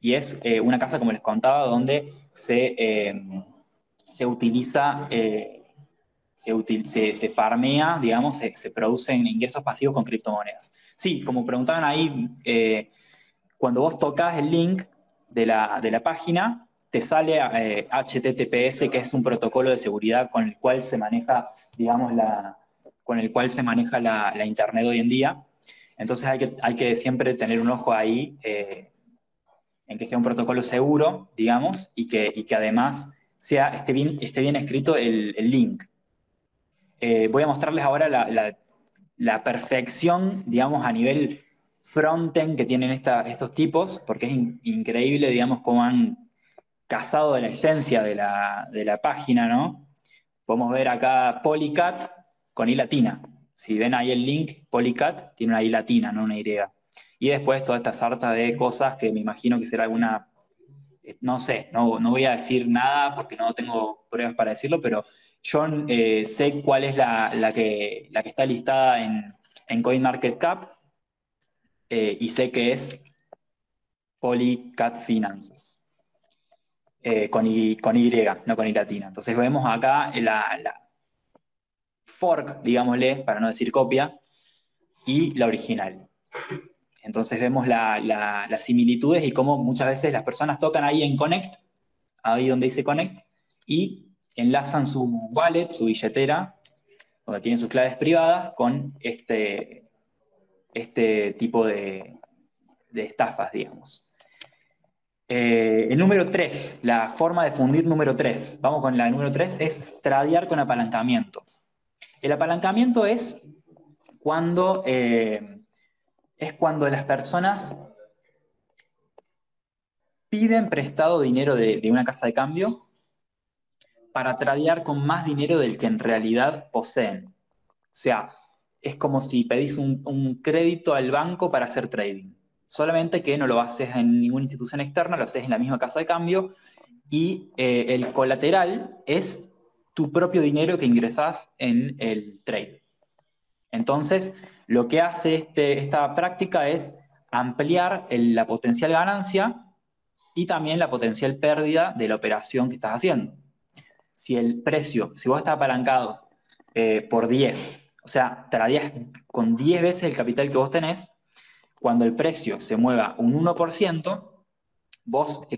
Y es una casa, como les contaba, donde se utiliza, se farmea, digamos, se producen ingresos pasivos con criptomonedas. Sí, como preguntaban ahí, cuando vos tocas el link de la página, te sale HTTPS, que es un protocolo de seguridad con el cual se maneja, digamos, la Internet hoy en día. Entonces hay que siempre tener un ojo ahí en que sea un protocolo seguro, digamos, y que además esté bien escrito el link. Voy a mostrarles ahora la perfección, digamos, a nivel frontend que tienen estos tipos, porque es increíble, digamos, cómo han cazado de la esencia de la página, ¿no? Podemos ver acá Polycat con I latina. Si ven ahí el link, Polycat tiene una I latina, no una Y. Y después toda esta sarta de cosas que me imagino que será alguna no sé, no voy a decir nada porque no tengo pruebas para decirlo, pero yo sé cuál es la que está listada en CoinMarketCap, y sé que es Polycat Finances, con Y, no con Y latina. Entonces vemos acá la fork, digámosle, para no decir copia, y la original. Entonces vemos las similitudes y cómo muchas veces las personas tocan ahí en Connect, ahí donde dice Connect, y enlazan su wallet, su billetera, donde tienen sus claves privadas, con este tipo de estafas, digamos. El número 3, la forma de fundir número 3. Vamos con la número 3, es tradear con apalancamiento. El apalancamiento es cuando las personas piden prestado dinero de una casa de cambio para tradear con más dinero del que en realidad poseen. O sea, es como si pedís un crédito al banco para hacer trading. Solamente que no lo haces en ninguna institución externa, lo haces en la misma casa de cambio, y el colateral es tu propio dinero que ingresás en el trade. Entonces, lo que hace esta práctica es ampliar la potencial ganancia y también la potencial pérdida de la operación que estás haciendo. Si vos estás apalancado por 10, o sea, tradeás con 10 veces el capital que vos tenés, cuando el precio se mueva un 1%,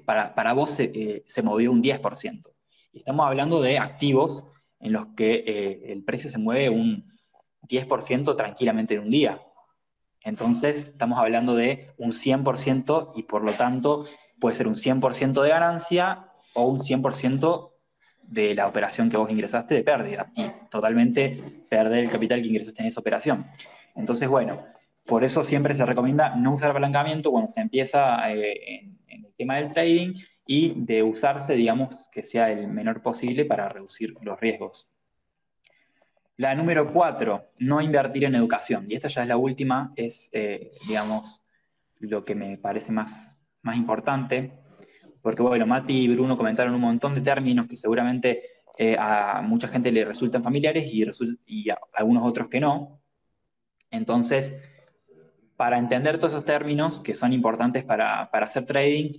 para vos se movió un 10%. Y estamos hablando de activos en los que el precio se mueve un 10% tranquilamente en un día. Entonces, estamos hablando de un 100% y por lo tanto puede ser un 100% de ganancia o un 100% de la operación que vos ingresaste de pérdida y totalmente perder el capital que ingresaste en esa operación. Entonces, bueno, por eso siempre se recomienda no usar apalancamiento cuando se empieza en el tema del trading, y de usarse, digamos, que sea el menor posible para reducir los riesgos. La número 4, no invertir en educación. Y esta ya es la última, es, digamos, lo que me parece más importante, porque, bueno, Mati y Bruno comentaron un montón de términos que seguramente a mucha gente le resultan familiares y a algunos otros que no. Entonces, para entender todos esos términos que son importantes para hacer trading,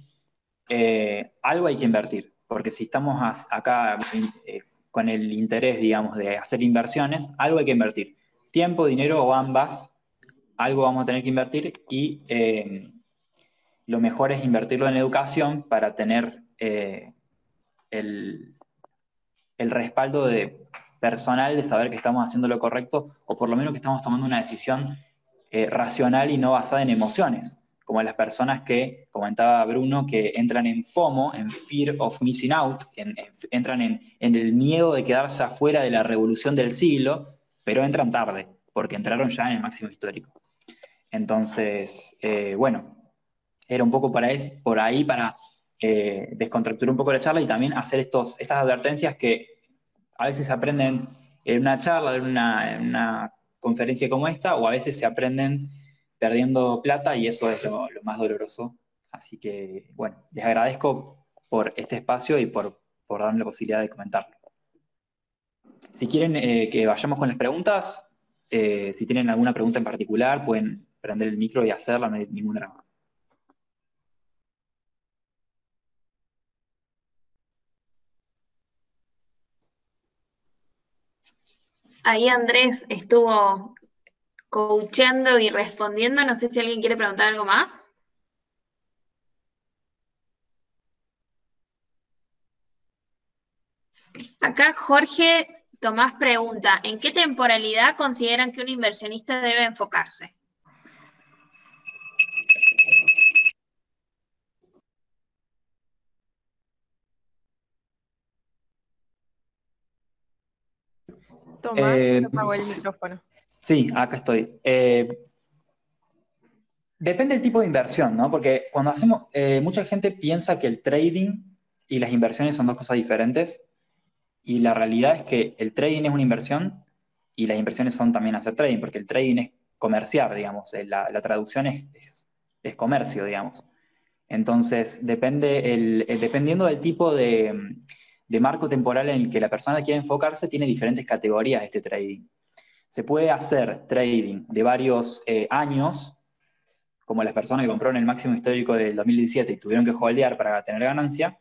algo hay que invertir, porque si estamos acá con el interés, digamos, de hacer inversiones, algo hay que invertir. Tiempo, dinero o ambas, algo vamos a tener que invertir, y lo mejor es invertirlo en educación para tener el respaldo personal de saber que estamos haciendo lo correcto, o por lo menos que estamos tomando una decisión racional y no basada en emociones, como las personas que comentaba Bruno, que entran en FOMO, en Fear of Missing Out, entran en el miedo de quedarse afuera de la revolución del siglo, pero entran tarde, porque entraron ya en el máximo histórico. Entonces, bueno, era un poco por ahí para descontracturar un poco la charla y también hacer estas advertencias que a veces se aprenden en una charla, en una conferencia como esta, o a veces se aprenden perdiendo plata, y eso es lo más doloroso. Así que, bueno, les agradezco por este espacio y por darme la posibilidad de comentarlo. Si quieren que vayamos con las preguntas, si tienen alguna pregunta en particular, pueden prender el micro y hacerla, no hay ningún drama. Ahí Andrés estuvo coachando y respondiendo. No sé si alguien quiere preguntar algo más. Acá Jorge Tomás pregunta, ¿en qué temporalidad consideran que un inversionista debe enfocarse? Tomás, se apagó el micrófono. Sí, acá estoy. Depende del tipo de inversión, ¿no? Porque cuando hacemos, mucha gente piensa que el trading y las inversiones son dos cosas diferentes, y la realidad es que el trading es una inversión y las inversiones son también hacer trading, porque el trading es comerciar, digamos, la traducción es comercio, digamos. Entonces, dependiendo del tipo de marco temporal en el que la persona quiere enfocarse, tiene diferentes categorías este trading. Se puede hacer trading de varios años, como las personas que compraron el máximo histórico del 2017 y tuvieron que holdear para tener ganancia,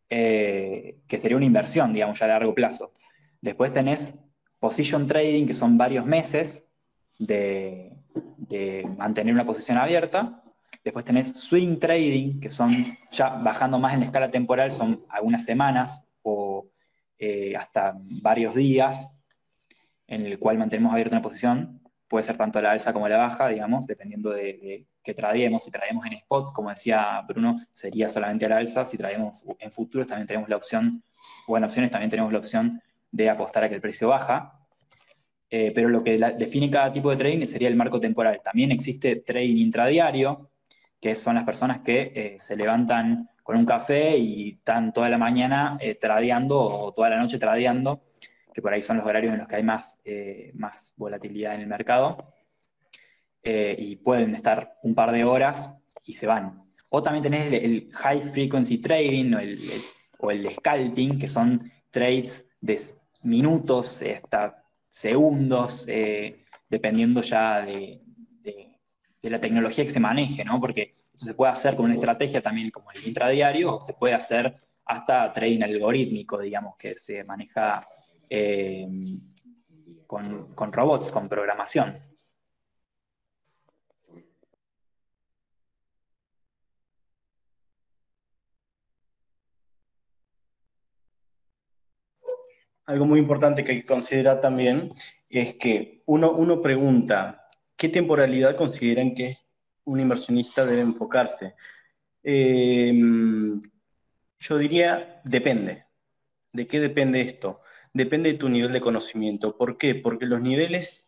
que sería una inversión, digamos, ya a largo plazo. Después tenés position trading, que son varios meses de mantener una posición abierta. Después tenés swing trading, que son ya bajando más en la escala temporal, son algunas semanas o hasta varios días en el cual mantenemos abierta una posición. Puede ser tanto a la alza como a la baja, digamos, dependiendo de qué tradeemos. Si traemos en spot, como decía Bruno, sería solamente a la alza. Si traemos en futuros, también tenemos la opción, o en opciones también tenemos la opción de apostar a que el precio baja. Pero lo que define cada tipo de trading sería el marco temporal. También existe trading intradiario, que son las personas que se levantan con un café y están toda la mañana tradeando o toda la noche tradeando, que por ahí son los horarios en los que hay más volatilidad en el mercado, y pueden estar un par de horas y se van. O también tenés el high frequency trading o el scalping, que son trades de minutos hasta segundos, dependiendo ya de la tecnología que se maneje, ¿no? Porque esto se puede hacer con una estrategia también como el intradiario, o se puede hacer hasta trading algorítmico, digamos, que se maneja con robots, con programación. Algo muy importante que hay que considerar también es que uno pregunta, ¿qué temporalidad consideran que un inversionista debe enfocarse? Yo diría, depende. ¿De qué depende esto? Depende de tu nivel de conocimiento. ¿Por qué? Porque los niveles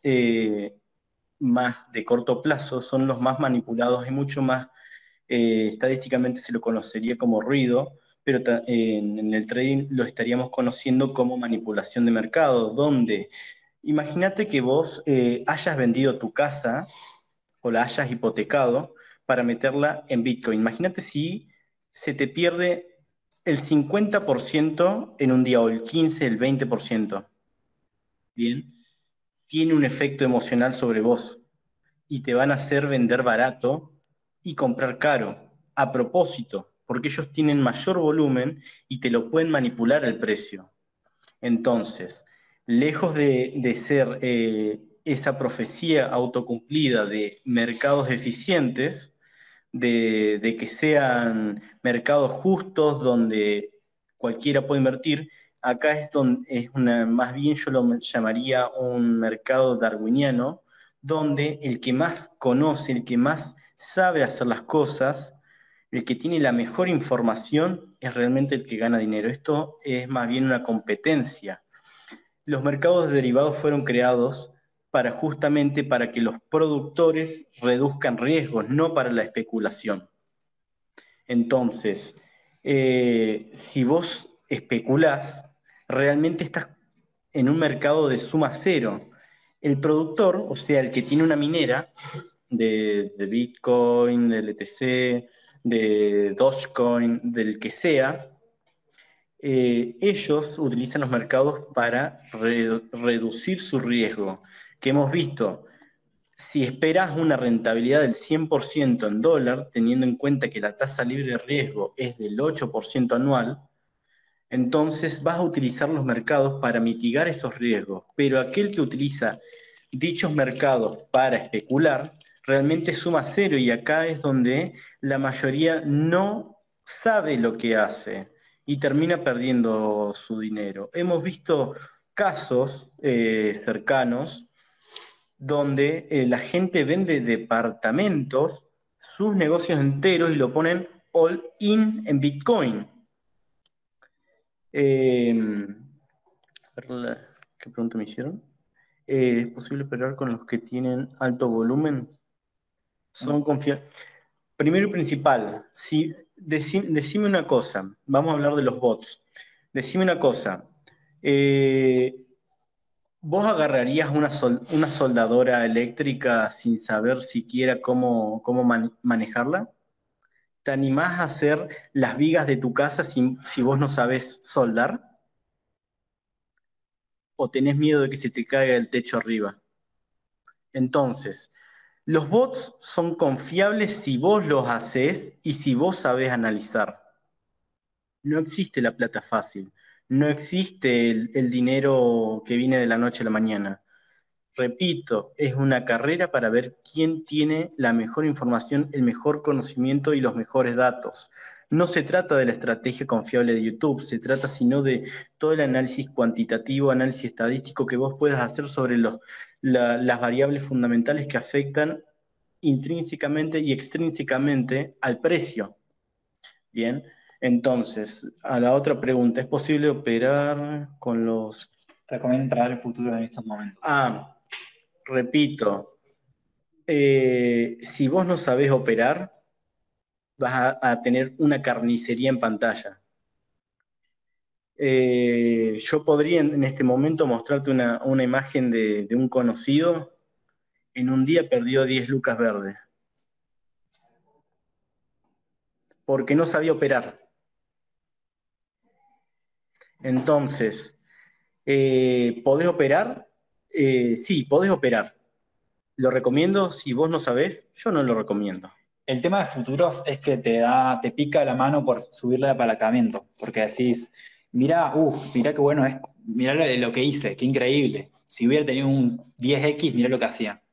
más de corto plazo son los más manipulados y mucho más, estadísticamente se lo conocería como ruido, pero en el trading lo estaríamos conociendo como manipulación de mercado, donde imagínate que vos hayas vendido tu casa o la hayas hipotecado para meterla en Bitcoin. Imagínate si se te pierde el 50% en un día, o el 15, el 20%. Bien, tiene un efecto emocional sobre vos y te van a hacer vender barato y comprar caro, a propósito, porque ellos tienen mayor volumen y te lo pueden manipular el precio. Entonces, lejos de ser esa profecía autocumplida de mercados eficientes, de que sean mercados justos donde cualquiera puede invertir, acá es donde más bien yo lo llamaría un mercado darwiniano, donde el que más conoce, el que más sabe hacer las cosas, el que tiene la mejor información es realmente el que gana dinero. Esto es más bien una competencia. Los mercados de derivados fueron creados justamente para que los productores reduzcan riesgos, no para la especulación. Entonces, si vos especulás, realmente estás en un mercado de suma cero. El productor, o sea, el que tiene una minera de Bitcoin, del ETC, de Dogecoin, del que sea, ellos utilizan los mercados para reducir su riesgo. Que hemos visto, si esperas una rentabilidad del 100% en dólar, teniendo en cuenta que la tasa libre de riesgo es del 8% anual, entonces vas a utilizar los mercados para mitigar esos riesgos. Pero aquel que utiliza dichos mercados para especular, realmente suma cero, y acá es donde la mayoría no sabe lo que hace y termina perdiendo su dinero. Hemos visto casos cercanos donde la gente vende departamentos, sus negocios enteros, y lo ponen all in en Bitcoin. ¿Qué pregunta me hicieron? ¿Es posible operar con los que tienen alto volumen? Son Primero y principal, decime una cosa, vamos a hablar de los bots. Decime una cosa, ¿vos agarrarías una soldadora eléctrica sin saber siquiera cómo manejarla? ¿Te animás a hacer las vigas de tu casa si vos no sabés soldar? ¿O tenés miedo de que se te caiga el techo arriba? Entonces, los bots son confiables si vos los haces y si vos sabés analizar. No existe la plata fácil, no existe el dinero que viene de la noche a la mañana. Repito, es una carrera para ver quién tiene la mejor información, el mejor conocimiento y los mejores datos. No se trata de la estrategia confiable de YouTube, se trata sino de todo el análisis cuantitativo, análisis estadístico que vos puedas hacer sobre las variables fundamentales que afectan intrínsecamente y extrínsecamente al precio. Bien, entonces, a la otra pregunta, ¿es posible operar con los... Recomiendo entrar al futuro en estos momentos. Repito, si vos no sabés operar, vas a tener una carnicería en pantalla. Yo podría en este momento mostrarte una imagen de un conocido. En un día perdió 10 lucas verdes. Porque no sabía operar. Entonces, ¿podés operar? Sí, podés operar. ¿Lo recomiendo? Si vos no sabés, yo no lo recomiendo. El tema de futuros es que te pica la mano por subirle el apalancamiento, porque decís, mirá qué bueno es, mirá lo que hice, qué increíble. Si hubiera tenido un 10x, mirá lo que hacía.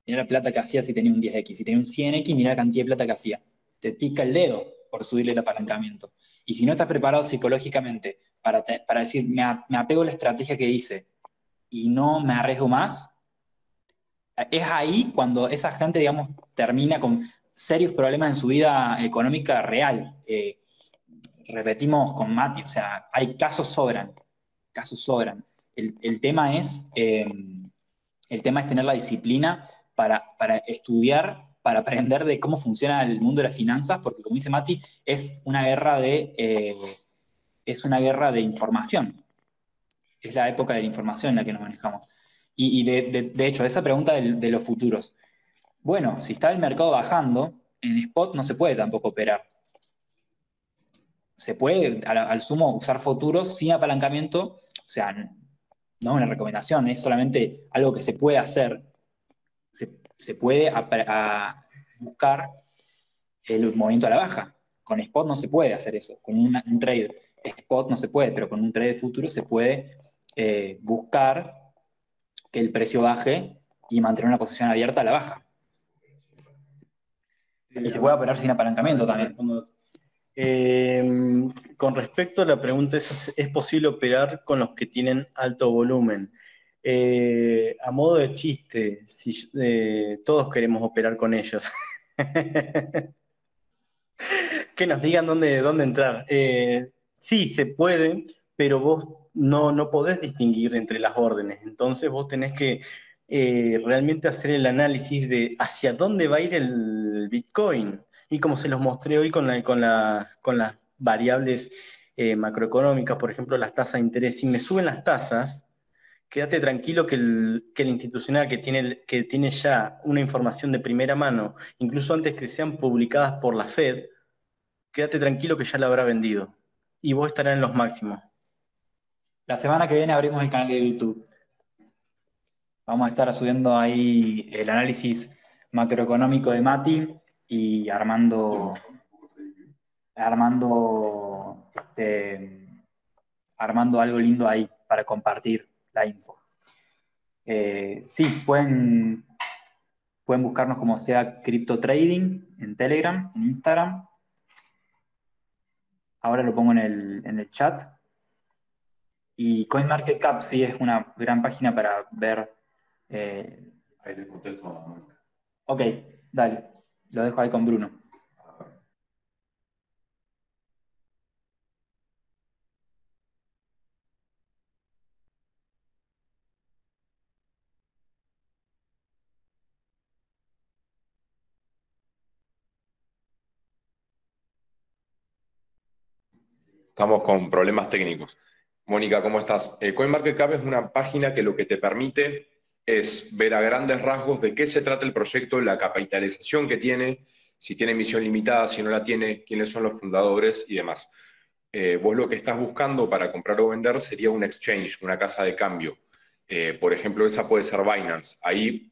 Mirá la plata que hacía si tenía un 10x. Si tenía un 100x, mirá la cantidad de plata que hacía. Te pica el dedo por subirle el apalancamiento. Y si no estás preparado psicológicamente para decir, me apego a la estrategia que hice y no me arriesgo más, es ahí cuando esa gente, digamos, termina con serios problemas en su vida económica real. Repetimos con Mati, o sea, hay casos sobran, casos sobran. El tema es tener la disciplina para estudiar, para aprender de cómo funciona el mundo de las finanzas, porque como dice Mati, es una guerra de información. Es la época de la información en la que nos manejamos. Y de hecho, esa pregunta de los futuros. Bueno, si está el mercado bajando, en spot no se puede tampoco operar. Se puede, al sumo, usar futuros sin apalancamiento, o sea, no es una recomendación, es solamente algo que se puede hacer. Se puede buscar el movimiento a la baja. Con spot no se puede hacer eso. Con un trade spot no se puede, pero con un trade futuro se puede buscar que el precio baje y mantener una posición abierta a la baja. Y se puede operar sin apalancamiento también. Con respecto a la pregunta, ¿es posible operar con los que tienen alto volumen? A modo de chiste, todos queremos operar con ellos. Que nos digan dónde entrar. Sí, se puede, pero vos no podés distinguir entre las órdenes. Entonces vos tenés que realmente hacer el análisis de hacia dónde va a ir el Bitcoin. Y como se los mostré hoy con las variables macroeconómicas, por ejemplo, las tasas de interés. Si me suben las tasas, quédate tranquilo que el institucional que tiene ya una información de primera mano, incluso antes que sean publicadas por la Fed, quédate tranquilo que ya la habrá vendido. Y vos estarás en los máximos. La semana que viene abrimos el canal de YouTube. Vamos a estar subiendo ahí el análisis macroeconómico de Mati y armando algo lindo ahí para compartir la info. Sí, pueden buscarnos como sea Crypto Trading en Telegram, en Instagram. Ahora lo pongo en el chat. Y CoinMarketCap sí es una gran página para ver. Ahí te contesto. Ok, dale. Lo dejo ahí con Bruno. Estamos con problemas técnicos. Mónica, ¿cómo estás? CoinMarketCap es una página que lo que te permite es ver a grandes rasgos de qué se trata el proyecto, la capitalización que tiene, si tiene emisión limitada, si no la tiene, quiénes son los fundadores y demás. Vos lo que estás buscando para comprar o vender sería un exchange, una casa de cambio. Por ejemplo, esa puede ser Binance. Ahí,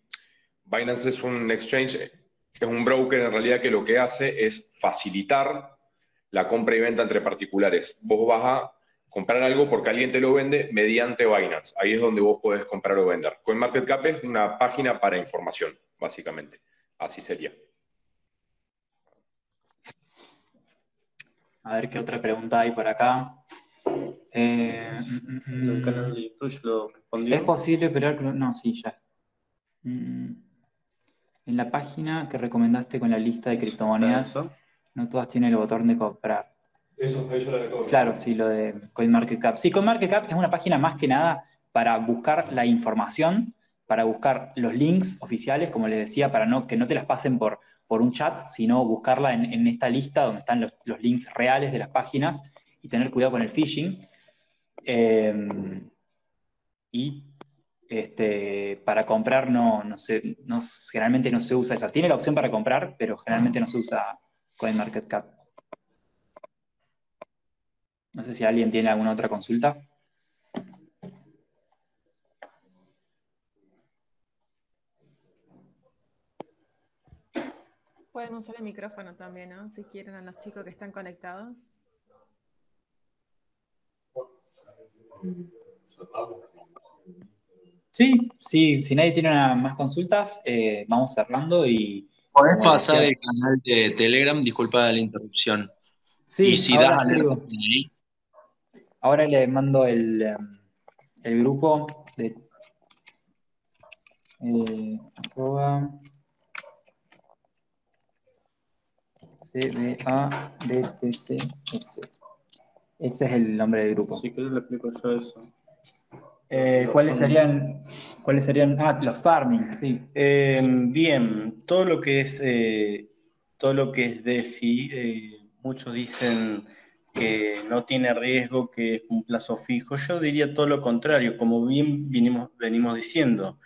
Binance es un exchange, es un broker en realidad que lo que hace es facilitar la compra y venta entre particulares. Vos vas a comprar algo porque alguien te lo vende mediante Binance. Ahí es donde vos podés comprar o vender. CoinMarketCap es una página para información, básicamente. Así sería. A ver qué otra pregunta hay por acá. El canal de YouTube ya lo respondió. ¿Es posible operar? No, sí, ya. En la página que recomendaste con la lista de criptomonedas, Eso. no todas tienen el botón de comprar. Eso yo lo recuerdo. Claro, sí, lo de CoinMarketCap. Sí, CoinMarketCap es una página más que nada para buscar la información, para buscar los links oficiales, como les decía, para que no te las pasen por un chat, sino buscarla en esta lista donde están los links reales de las páginas y tener cuidado con el phishing. Y para comprar generalmente no se usa esa. Tiene la opción para comprar, pero generalmente no se usa CoinMarketCap. No sé si alguien tiene alguna otra consulta. Pueden usar el micrófono también, ¿no? Si quieren, a los chicos que están conectados. Sí, si nadie tiene más consultas, vamos cerrando y... ¿Podés como les pasar decía- el canal de Telegram? Disculpa la interrupción. Y Sí, si das ahora alerta escribo. ahí, Ahora le mando el grupo de arroba CBADTCS. Ese es el nombre del grupo. Si querés le explico yo eso. ¿Cuáles serían? Los farming, sí. Bien, todo lo que es DeFi, muchos dicen que no tiene riesgo, que es un plazo fijo. Yo diría todo lo contrario, como bien venimos diciendo.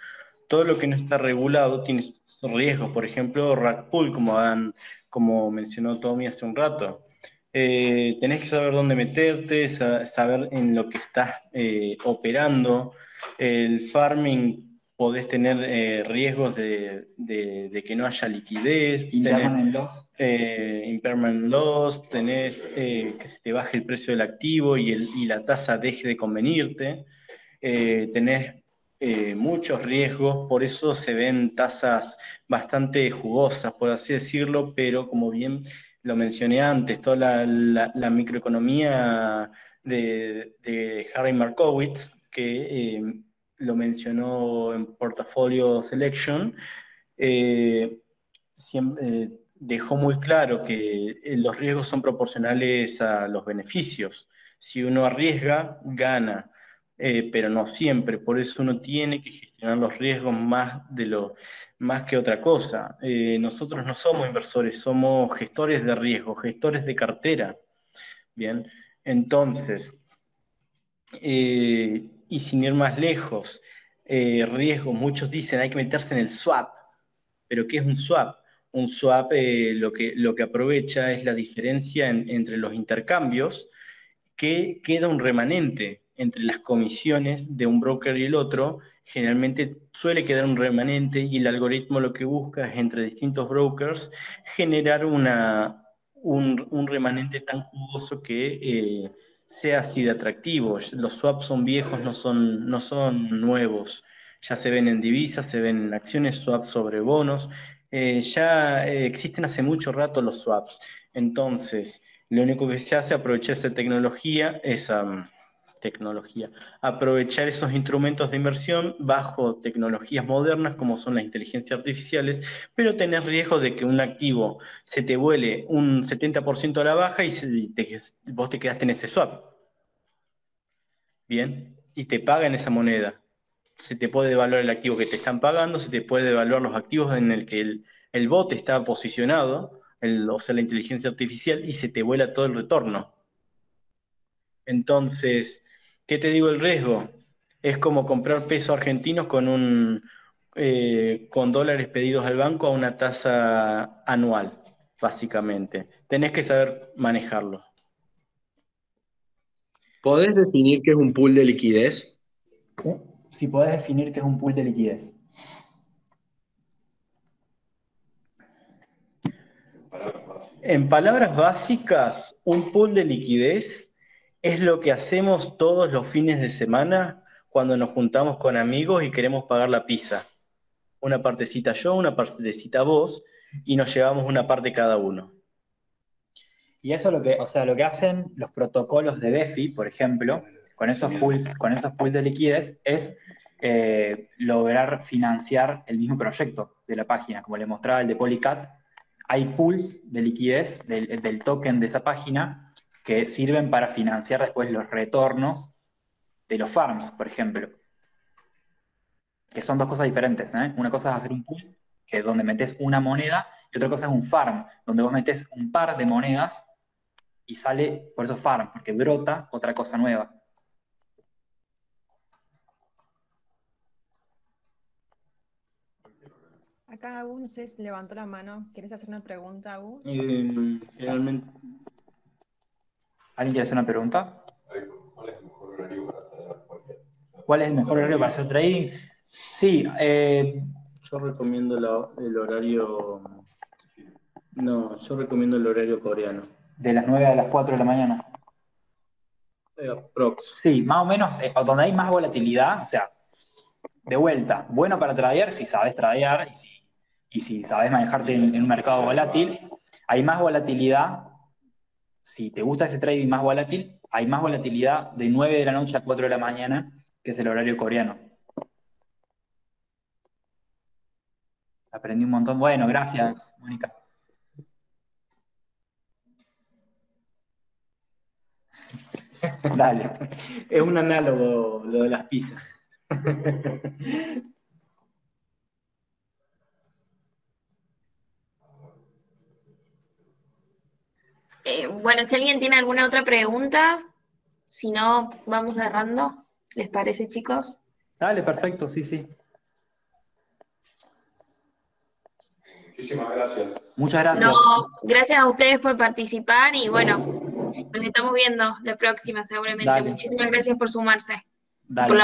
Todo lo que no está regulado tiene riesgos. Por ejemplo, rug pull, como mencionó Tommy hace un rato. Tenés que saber dónde meterte, saber en lo que estás operando. El farming podés tener riesgos de que no haya liquidez, Impermanent loss. impermanent loss, tenés que se te baje el precio del activo y la tasa deje de convenirte. Tenés muchos riesgos, por eso se ven tasas bastante jugosas, por así decirlo, pero como bien lo mencioné antes, toda la microeconomía de Harry Markowitz, que lo mencionó en Portfolio Selection, dejó muy claro que los riesgos son proporcionales a los beneficios. Si uno arriesga, gana, pero no siempre. Por eso uno tiene que gestionar los riesgos más que otra cosa. Nosotros no somos inversores, somos gestores de riesgo, gestores de cartera. Bien, entonces, y sin ir más lejos, riesgos, muchos dicen hay que meterse en el swap. ¿Pero qué es un swap? Un swap lo que aprovecha es la diferencia entre los intercambios, que queda un remanente entre las comisiones de un broker y el otro. Generalmente suele quedar un remanente y el algoritmo lo que busca es entre distintos brokers generar un remanente tan jugoso que sea así de atractivo. Los swaps son viejos, no son nuevos. Ya se ven en divisas, se ven en acciones, swaps sobre bonos. Ya existen hace mucho rato los swaps. Entonces, lo único que se hace es aprovechar esa tecnología, aprovechar esos instrumentos de inversión bajo tecnologías modernas como son las inteligencias artificiales, pero tenés riesgo de que un activo se te vuele un 70% a la baja y vos te quedaste en ese swap. Bien, y te pagan esa moneda. Se te puede evaluar el activo que te están pagando, se te puede evaluar los activos en el que el bot está posicionado, o sea, la inteligencia artificial, y se te vuela todo el retorno. Entonces, ¿qué te digo el riesgo? Es como comprar pesos argentinos con dólares pedidos al banco a una tasa anual. básicamente. Tenés que saber manejarlo. ¿Podés definir qué es un pool de liquidez? Si podés definir qué es un pool de liquidez. En palabras básicas, un pool de liquidez es lo que hacemos todos los fines de semana cuando nos juntamos con amigos y queremos pagar la pizza. Una partecita yo, una partecita vos, y nos llevamos una parte cada uno. Y eso lo que hacen los protocolos de DeFi, por ejemplo, con esos pools de liquidez, es lograr financiar el mismo proyecto de la página. Como le mostraba el de Polycat, hay pools de liquidez del token de esa página que sirven para financiar después los retornos de los farms, por ejemplo. Que son dos cosas diferentes, ¿eh? Una cosa es hacer un pool, que es donde metes una moneda, y otra cosa es un farm, donde vos metes un par de monedas y sale, por eso farm, porque brota otra cosa nueva. Acá Agus, no sé si levantó la mano. ¿Quieres hacer una pregunta, Agus? Generalmente, ¿Alguien quiere hacer una pregunta? ¿Cuál es el mejor horario para traer cualquier? ¿Cuál es el mejor horario para hacer trading? Sí, yo recomiendo el horario. No, yo recomiendo el horario coreano. de las 9 a las 4 de la mañana. Aprox. Sí, más o menos, donde hay más volatilidad, o sea, de vuelta, bueno para tradear si sabes tradear y si sabes manejarte en un mercado volátil. Hay más volatilidad, si te gusta ese trading más volátil, hay más volatilidad de 9 de la noche a 4 de la mañana, que es el horario coreano. Aprendí un montón. Bueno, gracias, Mónica. Dale. Es un análogo lo de las pizzas. Bueno, si alguien tiene alguna otra pregunta, si no, vamos cerrando. ¿Les parece, chicos? Dale, perfecto, sí, sí. Muchísimas gracias. Muchas gracias. No, gracias a ustedes por participar y bueno, nos estamos viendo la próxima seguramente. Dale. Muchísimas gracias por sumarse. Dale. Por la